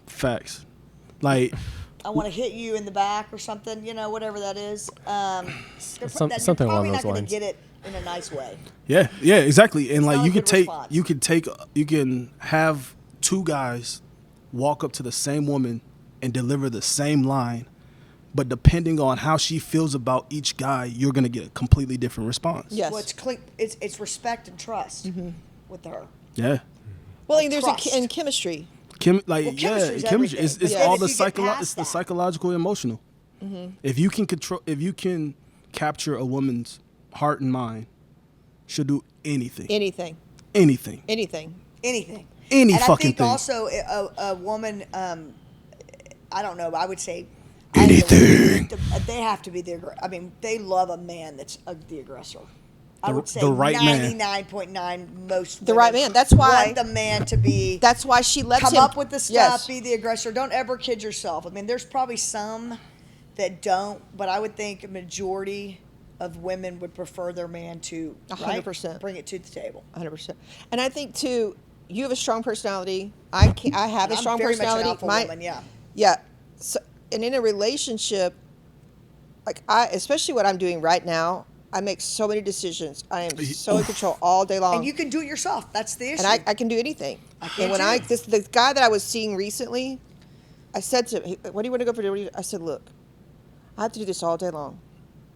Facts. Like to hit you in the back or something, whatever that is. You're something probably along not those going to lines. get it in a nice way. yeah, exactly. And not like a you good can response. you can have 2 guys walk up to the same woman and deliver the same line, but depending on how she feels about each guy, you're gonna get a completely different response. Yes. Well, it's respect and trust with her. Yeah. Well, Like there's trust. in chemistry. chemistry's chemistry. It's everything. But all then the if you get past it's the that- psychological, emotional. If you can capture a woman's heart and mind, she'll do anything. Anything. Anything. Anything. Anything. Any and fucking I think thing. also a woman, I don't know, I would say Anything. They have to be the aggressor. I mean, they love a man that's the aggressor. I The- would say the right man. 99.9 most The right women man. That's why- want the man to be That's why she lets come him up with the stuff, Yes. be the aggressor. Don't ever kid yourself. I mean, there's probably some that don't, but I would think a majority of women would prefer their man to 100%. bring it to the table. 100%. And I think too, you have a strong personality. I have a I'm strong very much an personality. alpha woman, yeah. Yeah. So, and in a relationship, like especially what I'm doing right now, I make so many decisions. I am so in control all day long. And you can do it yourself. That's the issue. And I can do anything. I can and when too. the guy that I was seeing recently, I said to him, "What do you want to go for dinner?" I said, "Look, I have to do this all day long.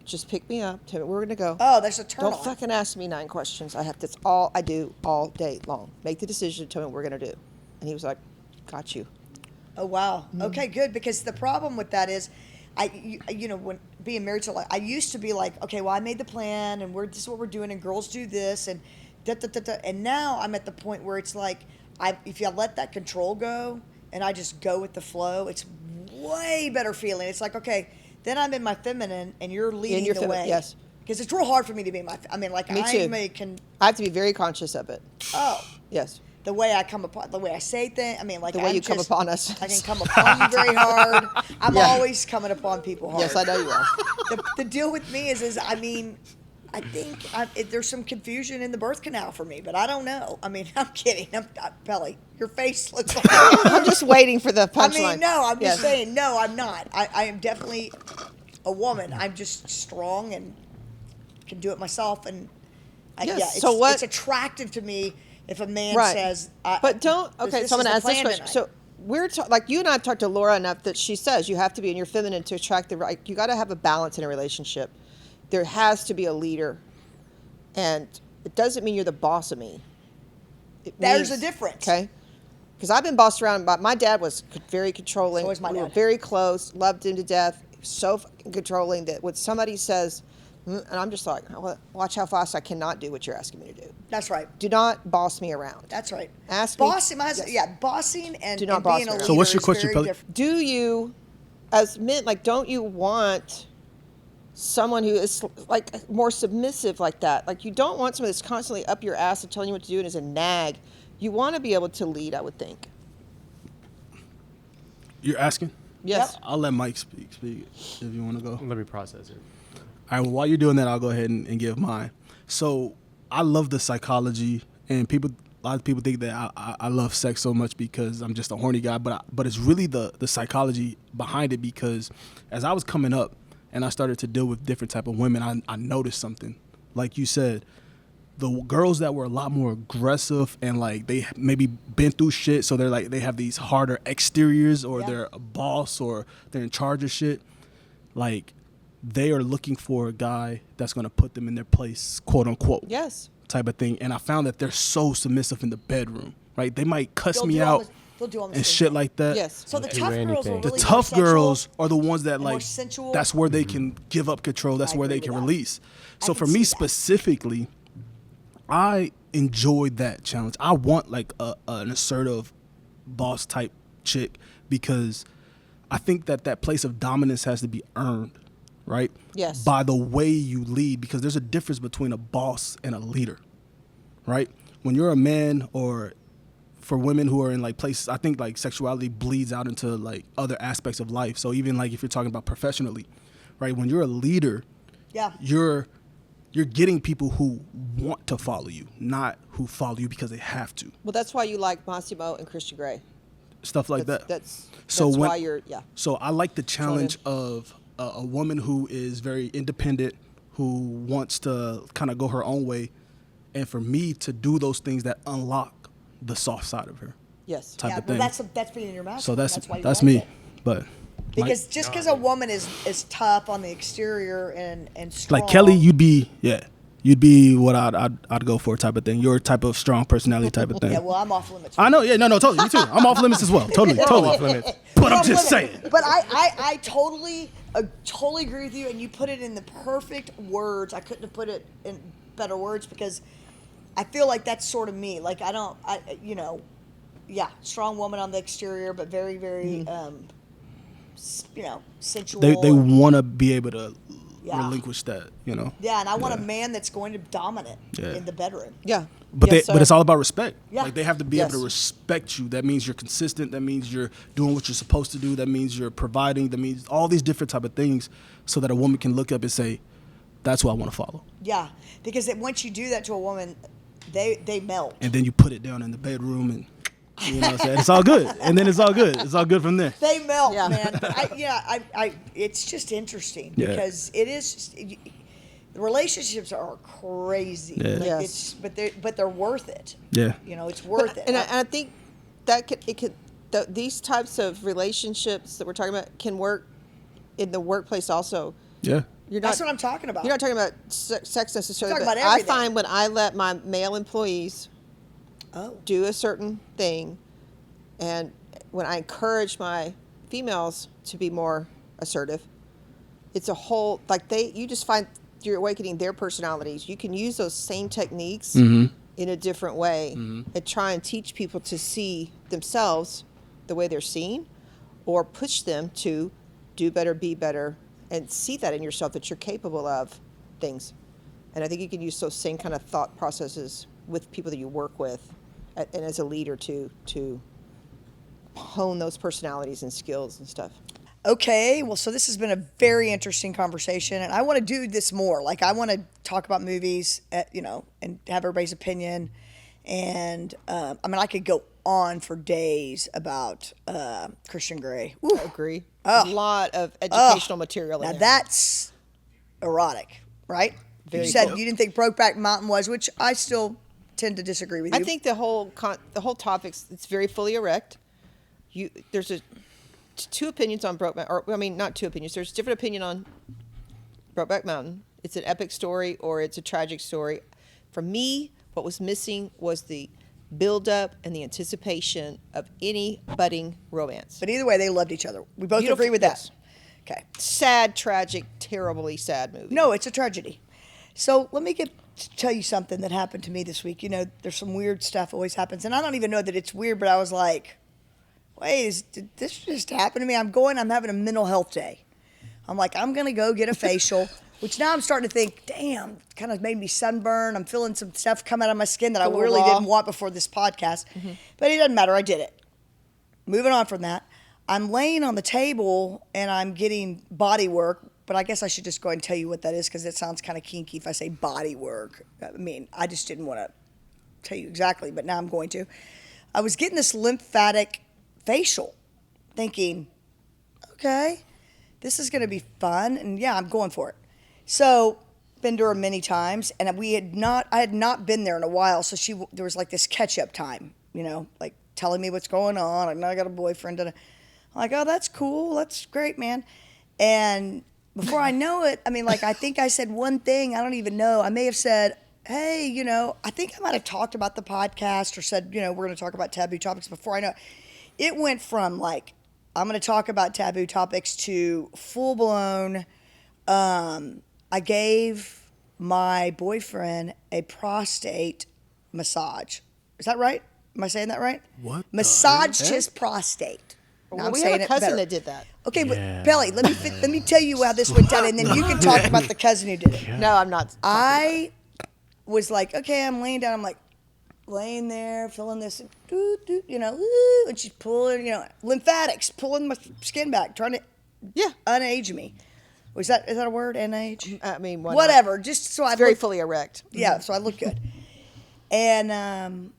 Just pick me up, tell me where we're gonna go. Oh, there's a turn Don't on. fucking ask me 9 questions. That's all I do all day long. Make the decision, tell me what we're gonna do." And he was like, "Got you." Oh wow. Mm-hmm. Okay, good. Because the problem with that is, when being married to, I used to be like, okay, well, I made the plan, and this is what we're doing, and girls do this, and da da da da. And now I'm at the point where it's like, if you let that control go, and I just go with the flow, it's way better feeling. It's like, okay, then I'm in my feminine, and you're leading your the feminine, way. yes. Because it's real hard for me to be in my. I mean, like Me too. I have to be very conscious of it. Oh. Yes. the way I come upon, the way I say things. I mean, like The way I'm you come just- upon us. I can come upon you very hard. I'm Yeah. always coming upon people hard. Yes, I know you are. The deal with me is I mean, I think there's some confusion in the birth canal for me, but I don't know. I mean, I'm kidding. I'm Pellie. Your face looks like. I'm just waiting for the I punchline. mean, no, I'm just Yes. saying, no, I'm not. I am definitely a woman. I'm just strong and can do it myself. And Yes, yeah, so what- it's attractive to me if a man Right. says, But don't. Okay, so I'm going to is ask the this plan question. tonight. So we're like you and I have talked to Laura enough that she says you have to be in your feminine to attract the right. You got to have a balance in a relationship. There has to be a leader, and it doesn't mean you're the boss of me. There's a difference. Okay. Because I've been bossed around. But my dad was very controlling. So was my we were dad. very close. Loved him to death. So fucking controlling that when somebody says, and I'm just like, "Well, watch how fast I cannot do what you're asking me to do. That's right. Do not boss me around. That's right. Ask me- bossing, yes. yeah, bossing and, Do not and boss being me a around. leader So what's your is question, very Pellie? different. Do you, as men, like, don't you want someone who is like more submissive like that? Like, you don't want someone that's constantly up your ass and telling you what to do and is a nag. You want to be able to lead, I would think. You're asking? Yes. I'll let Mike speak if you want to go. Let me process it. All right, well, while you're doing that, I'll go ahead and give mine. So I love the psychology, and a lot of people think that I love sex so much because I'm just a horny guy, but it's really the psychology behind it, because as I was coming up and I started to deal with different type of women, I noticed something. Like you said, the girls that were a lot more aggressive and like they maybe been through shit, so they're like they have these harder exteriors, or Yeah. they're a boss, or they're in charge of shit, like they are looking for a guy that's going to put them in their place, quote unquote. Yes. Type of thing. And I found that they're so submissive in the bedroom, right? They might cuss They'll me do all out the- they'll do all the and same shit thing. like that. Yes. So the Do tough girls are anything. really The more tough sexual girls are the ones that and more like, sensual. that's where they can give up control. That's I where they agree can with that. release. So can for see me that. specifically, I enjoyed that challenge. I want like an assertive boss type chick, because I think that place of dominance has to be earned, right? Yes. By the way you lead, because there's a difference between a boss and a leader, right? When you're a man, or for women who are in like places, I think like sexuality bleeds out into like other aspects of life. So even like if you're talking about professionally, right? When you're a leader, Yeah. you're getting people who want to follow you, not who follow you because they have to. Well, that's why you like Massimo and Christian Grey. Stuff like that. That's So when- why you're, yeah. So I like the challenge of a woman who is very independent, who wants to kind of go her own way, and for me to do those things that unlock the soft side of her, Yes. type Yeah, of well, thing. that's being in your mouth. So that's why you that's like me. it. But Because Mike? just because a woman is tough on the exterior and strong, Like Kelly, you'd be what I'd go for, type of thing. Your type of strong personality type of thing. yeah, well, I'm off limits. I know, yeah, no, totally, me too. I'm off limits as well, totally. Off limits. But I'm off just limits. saying. But I totally agree with you, and you put it in the perfect words. I couldn't have put it in better words, because I feel like that's sort of me. Like strong woman on the exterior, but very, very, sensual. They want to be able to Yeah. relinquish that, Yeah, and I want a man that's going to dominate Yeah. in the bedroom. Yeah. But Yes, but it's all about respect. Yeah. Like they have to be Yes. able to respect you. That means you're consistent. That means you're doing what you're supposed to do. That means you're providing. That means all these different type of things, so that a woman can look up and say, "That's who I want to follow." Yeah, because once you do that to a woman, they melt. And then you put it down in the bedroom, and you know what I'm saying? It's all good. And then it's all good. It's all good from there. They melt, Yeah. man. It's just interesting Yeah. because it is. The relationships are crazy. Yeah. Like Yes. but they're worth it. Yeah. It's worth it. And I think that these types of relationships that we're talking about can work in the workplace also. Yeah. You're That's not, what I'm talking about. You're not talking about sex necessarily, Talking but about I everything. find when I let my male employees Oh. do a certain thing, and when I encourage my females to be more assertive, it's a whole, like you just find you're awakening their personalities. You can use those same techniques in a different way and try and teach people to see themselves the way they're seen, or push them to do better, be better, and see that in yourself, that you're capable of things. And I think you can use those same kind of thought processes with people that you work with and as a leader to hone those personalities and skills and stuff. Okay, well, so this has been a very interesting conversation, and I want to do this more. Like, I want to talk about movies, and have everybody's opinion. And I mean, I could go on for days about Christian Grey. I agree. A lot of educational material in Now there. that's erotic, right? Very you said cool. you didn't think Brokeback Mountain was, which I still tend to disagree with you. I think the whole topic's it's very fully erect. There's two opinions on Brokeback, or I mean, not two opinions. There's different opinion on Brokeback Mountain. It's an epic story or it's a tragic story. For me, what was missing was the build-up and the anticipation of any budding romance. But either way, they loved each other. We both Beautiful, agree with that. yes. Okay. Sad, tragic, terribly sad movie. No, it's a tragedy. So let me tell you something that happened to me this week. There's some weird stuff always happens, and I don't even know that it's weird, but I was like, wait, did this just happen to me? I'm having a mental health day. I'm like, I'm going to go get a facial, which now I'm starting to think, damn, kind of made me sunburn. I'm feeling some stuff come out of my skin that I little really raw. didn't want before this podcast. But it doesn't matter. I did it. Moving on from that, I'm laying on the table and I'm getting body work, but I guess I should just go ahead and tell you what that is because it sounds kind of kinky if I say body work. I mean, I just didn't want to tell you exactly, but now I'm going to. I was getting this lymphatic facial, thinking, okay, this is going to be fun, and yeah, I'm going for it. So, been to her many times, and I had not been there in a while, so there was like this catch-up time, like telling me what's going on. I know I got a boyfriend, and I'm like, oh, that's cool, that's great, man. And before I know it, I mean, like, I think I said one thing, I don't even know. I may have said, hey, I think I might have talked about the podcast or said, we're going to talk about taboo topics before I know it. It went from like, I'm going to talk about taboo topics to full-blown, I gave my boyfriend a prostate massage. Is that right? Am I saying that right? What the Massaged heck? his prostate. Now I'm we saying have a it cousin better. that did that. Okay, Yeah. but Pellie, let me tell you how this went down, and then you can talk about the cousin who did it. No, I'm not. I was like, okay, I'm laying down. I'm like, laying there, feeling this, and she's pulling, lymphatics, pulling my skin back, trying to unage me. Is that a word, unage? I mean, why not? Whatever, just so I Very look, fully erect. yeah, so I look good. And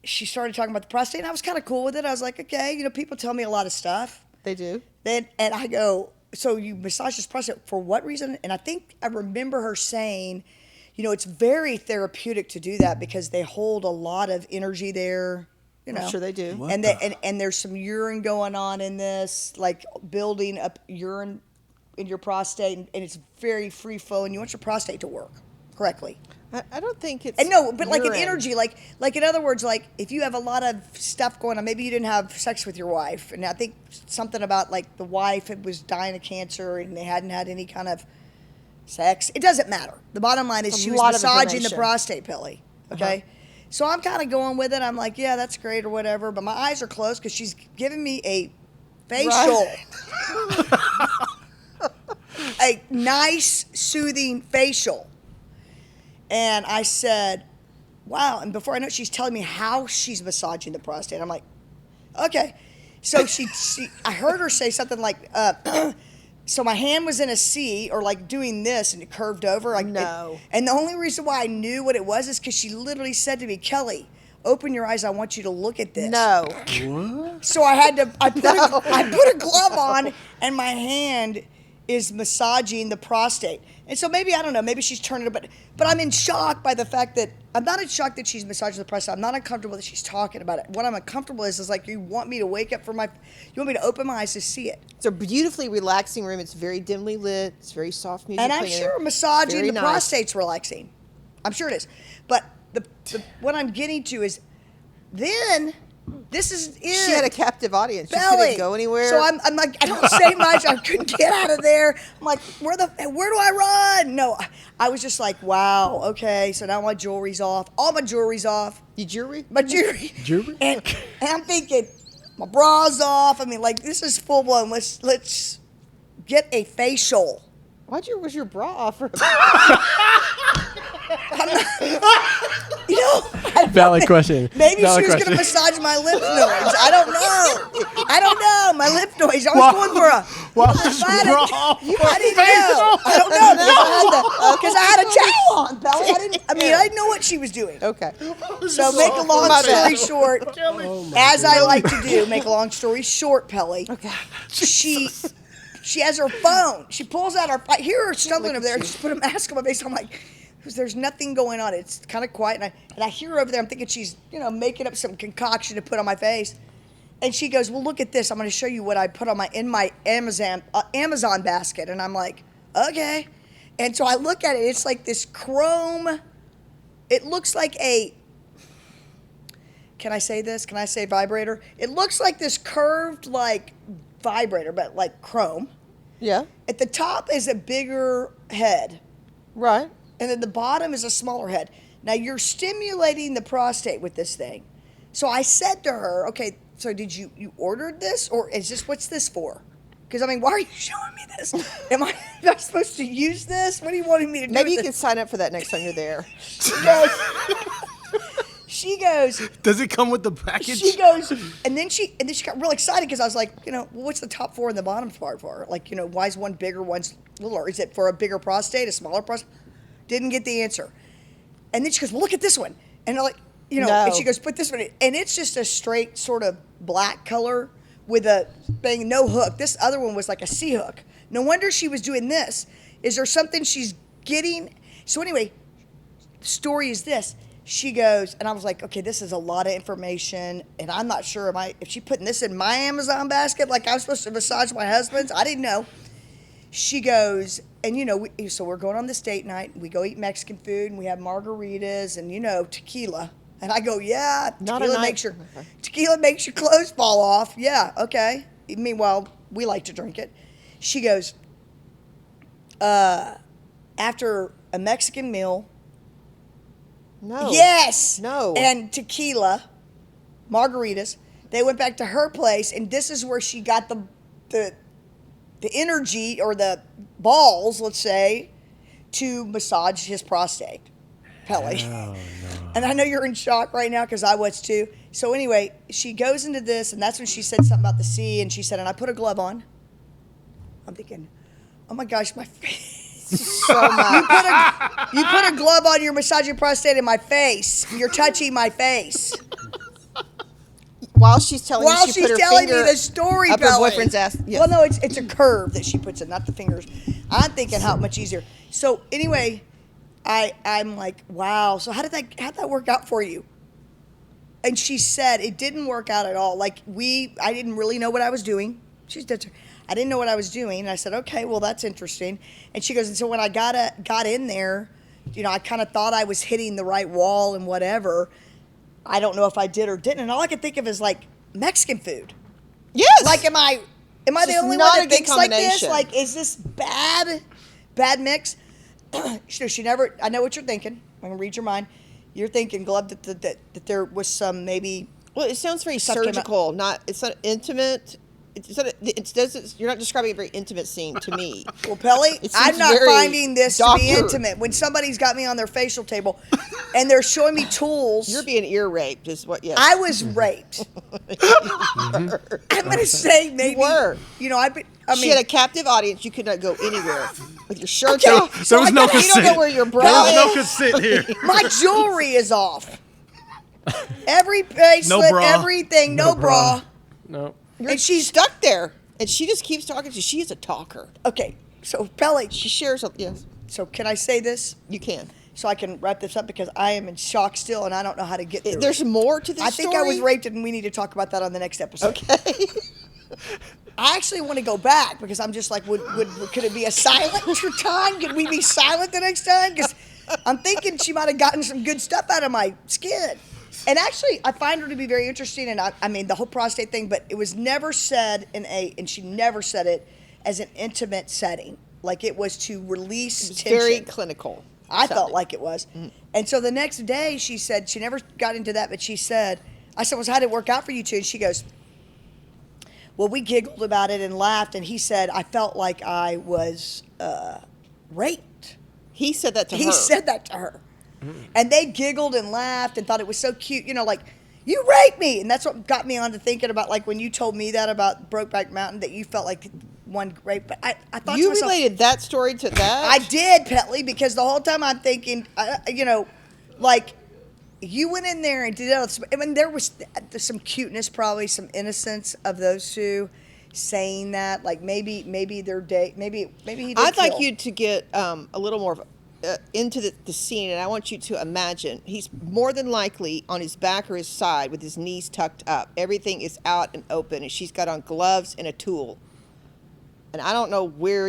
she started talking about the prostate, and I was kind of cool with it. I was like, okay, people tell me a lot of stuff. They do. And I go, so you massage this prostate for what reason? And I think I remember her saying, it's very therapeutic to do that because they hold a lot of energy there. I'm sure they do. What And the- and there's some urine going on in this, like building up urine in your prostate, and it's very free flow, and you want your prostate to work correctly. I don't think it's. And no, but like an urine. energy, like in other words, like if you have a lot of stuff going on, maybe you didn't have sex with your wife, and I think something about like the wife was dying of cancer and they hadn't had any kind of sex. It doesn't matter. The bottom line is A she was lot of massaging the information. prostate, Pellie. Okay, so I'm kind of going with it. I'm like, yeah, that's great or whatever, but my eyes are closed because she's giving me a facial. A nice, soothing facial. And I said, wow. And before I know it, she's telling me how she's massaging the prostate. I'm like, okay. So I heard her say something like, so my hand was in a C or like doing this and it curved over. Like No. And the only reason why I knew what it was is because she literally said to me, Kelly, open your eyes. I want you to look at this. No. What? So I put a glove on and my hand is massaging the prostate. And so maybe, I don't know, maybe she's turning it, but I'm in shock by the fact that, I'm not in shock that she's massaging the prostate. I'm not uncomfortable that she's talking about it. What I'm uncomfortable is like, you want me to wake up you want me to open my eyes to see it. It's a beautifully relaxing room. It's very dimly lit. It's very soft music. And I'm playing in sure there. massaging Very the nice. prostate's relaxing. I'm sure it is. But what I'm getting to is, then, this is it. She had a captive audience. She Belly. couldn't go anywhere. So I'm like, I don't say much. I couldn't get out of there. I'm like, where do I run? No, I was just like, wow, okay. So now my jewelry's off. All my jewelry's off. Your jewelry? My jewelry. Jewelry? And I'm thinking, my bra's off. I mean, like, this is full blown. Let's get a facial. Was your bra off? You know, I don't Valid know. question. Maybe Valid she was going to massage my lip noise. I don't know. My lip noise. I was going for a. What's I wrong? didn't know. I don't know because I had a towel on, Pellie. I didn't know what she was doing. Okay. So make a long story short, as I like to do, make a long story short, Pellie. Okay. She has her phone. She pulls out her. I hear her stumbling over there. Just put a mask on my face. I'm like, there's nothing going on. It's kind of quiet, and I hear her over there. I'm thinking she's making up some concoction to put on my face. And she goes, well, look at this. I'm going to show you what I put on in my Amazon basket. And I'm like, okay. And so I look at it. It's like this chrome. It looks like a. Can I say this? Can I say vibrator? It looks like this curved like vibrator, but like chrome. Yeah. At the top is a bigger head, Right. and then the bottom is a smaller head. Now you're stimulating the prostate with this thing. So I said to her, okay, so did you ordered this, or is this, what's this for? Because why are you showing me this? Am I supposed to use this? What are you wanting me to do? Maybe with you can this? sign up for that next time you're there. She goes, Does it come with the package? she goes, and then she got real excited because I was like, well, what's the top four and the bottom part for? Like, why is one bigger, one's littler? Is it for a bigger prostate, a smaller prostate? Didn't get the answer. And then she goes, well, look at this one. And I'm like, No. and she goes, put this one in. And it's just a straight sort of black color with a thing, no hook. This other one was like a C hook. No wonder she was doing this. Is there something she's getting? So anyway, the story is this. She goes, and I was like, okay, this is a lot of information, and I'm not sure if she putting this in my Amazon basket like I was supposed to massage my husband's. I didn't know. She goes, and so we're going on this date night. We go eat Mexican food, and we have margaritas and tequila. And I go, yeah, Not a night. Tequila makes your clothes fall off. Yeah, okay. Meanwhile, we like to drink it. She goes, after a Mexican meal. No. Yes. No. And tequila, margaritas. They went back to her place, and this is where she got the energy or the balls, let's say, to massage his prostate, Pellie. Oh, no. And I know you're in shock right now because I was too. So anyway, she goes into this, and that's when she said something about the sea, and she said, and I put a glove on. I'm thinking, oh my gosh, my face. So much. You put a glove on, you're massaging prostate in my face. You're touching my face. While she's telling While you, she's put her telling me finger the story, up her Pellie. boyfriend's ass. Yes. Well, no, it's a curve that she puts in, not the fingers. I'm thinking how much easier. So anyway, I'm like, wow. So how'd that work out for you? And she said it didn't work out at all. Like I didn't really know what I was doing. I didn't know what I was doing. And I said, okay, well, that's interesting. And she goes, and so when I got in there, I kind of thought I was hitting the right wall and whatever. I don't know if I did or didn't. And all I could think of is like Mexican food. Yes. Like, am I the Just only not one a that good thinks like this? combination. Like, is this bad mix? She never, I know what you're thinking. I'm going to read your mind. You're thinking, Glove, that there was some maybe. Well, it sounds very Stuff came out. surgical. It's not intimate. You're not describing a very intimate scene to me. Well, Pellie, It I'm seems not very finding this to be doctor. intimate. When somebody's got me on their facial table and they're showing me tools. You're being ear raped, is what? Yes. I was raped. I'm going to say maybe. You were. She had a captive audience. You could not go anywhere with your shirt Okay, off. so There was I no gotta- You don't know consent. where your There bra was no is. consent here. My jewelry is off. Every bracelet, bra. everything, no bra. No. You're And she's stuck there, and she just keeps talking to you. She is a talker. okay. So Pellie, She shares. Yes, so can I say this you can. so I can wrap this up because I am in shock still and I don't know how to get through There's it. more to this I think story. I was raped and we need to talk about that on the next episode. Okay. I actually want to go back because I'm just like, could it be a silent time? Could we be silent the next time? Because I'm thinking she might have gotten some good stuff out of my skin. And actually, I find her to be very interesting. And I mean, the whole prostate thing, but it was never said and she never said it as an intimate setting. Like it was to release tension. Very clinical. I felt like it was. And so the next day she said, she never got into that, but she said, I said, well, how did it work out for you two? And she goes, well, we giggled about it and laughed. And he said, I felt like I was raped. He said that to her. He said that to her. And they giggled and laughed and thought it was so cute, you know, like, you raped me. And that's what got me on to thinking about, like, when you told me that about Brokeback Mountain, that you felt like one rape. But I thought You to myself, related that story to that? I did, Pellie, because the whole time I'm thinking, you know, like, you went in there and did it. I mean, there's some cuteness, probably some innocence of those two saying that. Like, maybe their date, maybe he did I'd like kill. you to get a little more into the scene, and I want you to imagine he's more than likely on his back or his side with his knees tucked up. Everything is out and open, and she's got on gloves and a tool. And I don't know where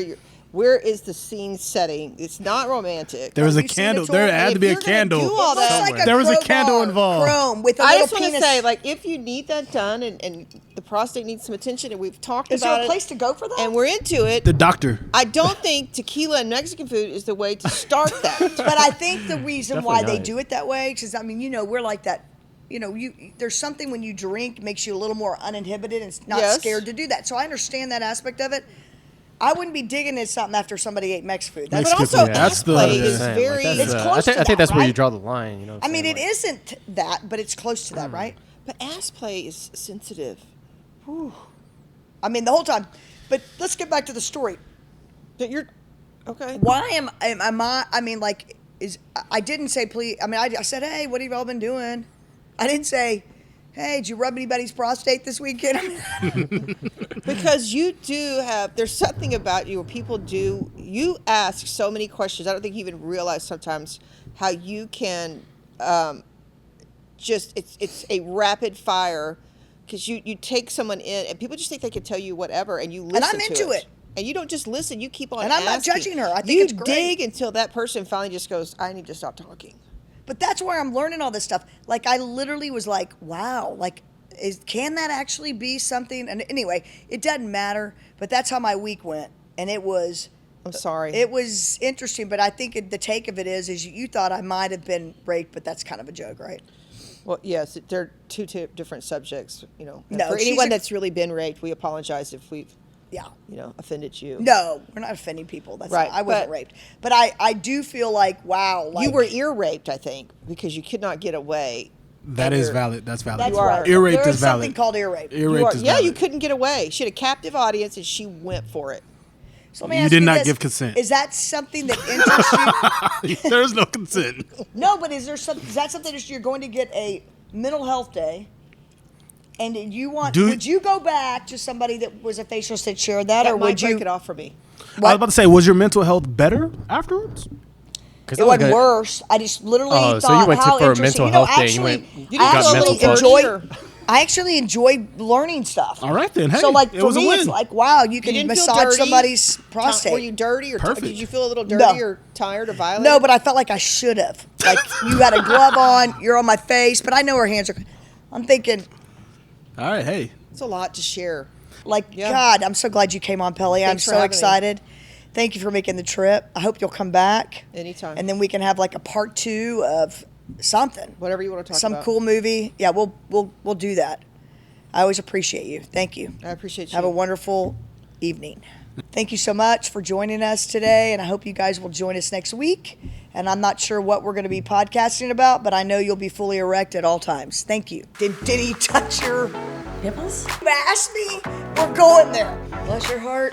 is the scene setting. It's not romantic. There was Have a you seen candle. tool? There And had to if be a you're gonna candle. do all It looks that, like a There was a crowbar, candle involved. Chrome with a I little just want to penis. say, like, if you need that done, and the prostate needs some attention, and we've talked Is about there a it, place to go for that? and we're into it. The doctor. I don't think tequila and Mexican food is the way to start that. But I think the reason why Definitely they not. do it that way, because I mean, you know, we're like that. You know, there's something when you drink makes you a little more uninhibited and not Yes. scared to do that. So I understand that aspect of it. I wouldn't be digging at something after somebody ate Mexican food. That's But Mexican also, food. That's ass the- play yeah. is Saying, very. like, that's, It's I close think, to I think that, that's where you right? draw the line. You know. What I I'm mean, saying? it isn't that, but it's close to that, right? But ass play is sensitive. I mean, the whole time. But let's get back to the story. That you're okay. Why am I? I mean, like, I didn't say please. I mean, I said, hey, what have y'all been doing? I didn't say, hey, did you rub anybody's prostate this weekend? Because you do have. There's something about you where people do. You ask so many questions. I don't think you even realize sometimes how you can. Just it's a rapid fire. Because you take someone in and people just think they can tell you whatever and you listen I'm to into it. And you don't just listen, you keep on And I'm not asking. judging her. I think you it's great. dig until that person finally just goes, I need to stop talking. But that's where I'm learning all this stuff. Like, I literally was like, wow, like, can that actually be something? And anyway, it doesn't matter. But that's how my week went. And it was I'm sorry. It was interesting, but I think the take of it is you thought I might have been raped, but that's kind of a joke, right? Well, yes, they're two different subjects, you know. And No, for she's anyone a- that's really been raped, we apologize if we've, Yeah. you know, offended you. No, we're not offending people. That's Right, not, I wasn't but- raped. But I do feel like, wow. Like, You were ear raped, I think, because you could not get away. That And is you're- valid. That's valid. That's You are- right. Ear rape There is is something valid. called ear rape. Ear You rape are, is yeah, valid. you couldn't get away. She had a captive audience, and she went for it. So let me You ask did not this. give consent. Is that something that interests you? There's no consent. No, but is that something that you're going to get a mental health day? And you want? Would you go back to somebody that was a facialist that shared that, That or might would you? break it off for me. I was about to say, was your mental health better afterwards? Cause It I was wasn't gonna- worse. I just literally Oh, thought so you went how for a interesting. mental You know, health day. You actually, went- You I didn't go a actually little enjoy. dirtier. I actually enjoy learning stuff. All right then. Hey, So like it for was a me, win. it's like wow, you You can didn't feel massage dirty? somebody's prostate. Were you dirty, or Perfect. did you feel a little No. dirty or tired or violent? No, but I felt like I should have. Like you had a glove on, you're on my face, but I know her hands are. I'm thinking, All right. Hey. it's a lot to share. like, Yeah. God, I'm so glad you came on, Pellie. I'm Thanks for so having me. excited. Thank you for making the trip. I hope you'll come back. Anytime. And then we can have like a part 2 of something. Whatever you want to talk Some about. cool movie. Yeah, we'll do that. I always appreciate you. Thank you. I appreciate you. Have a wonderful evening. Thank you so much for joining us today, and I hope you guys will join us next week. And I'm not sure what we're going to be podcasting about, but I know you'll be fully erect at all times. Thank you. Did he touch your Nipples? You asked me? We're going there. Bless your heart.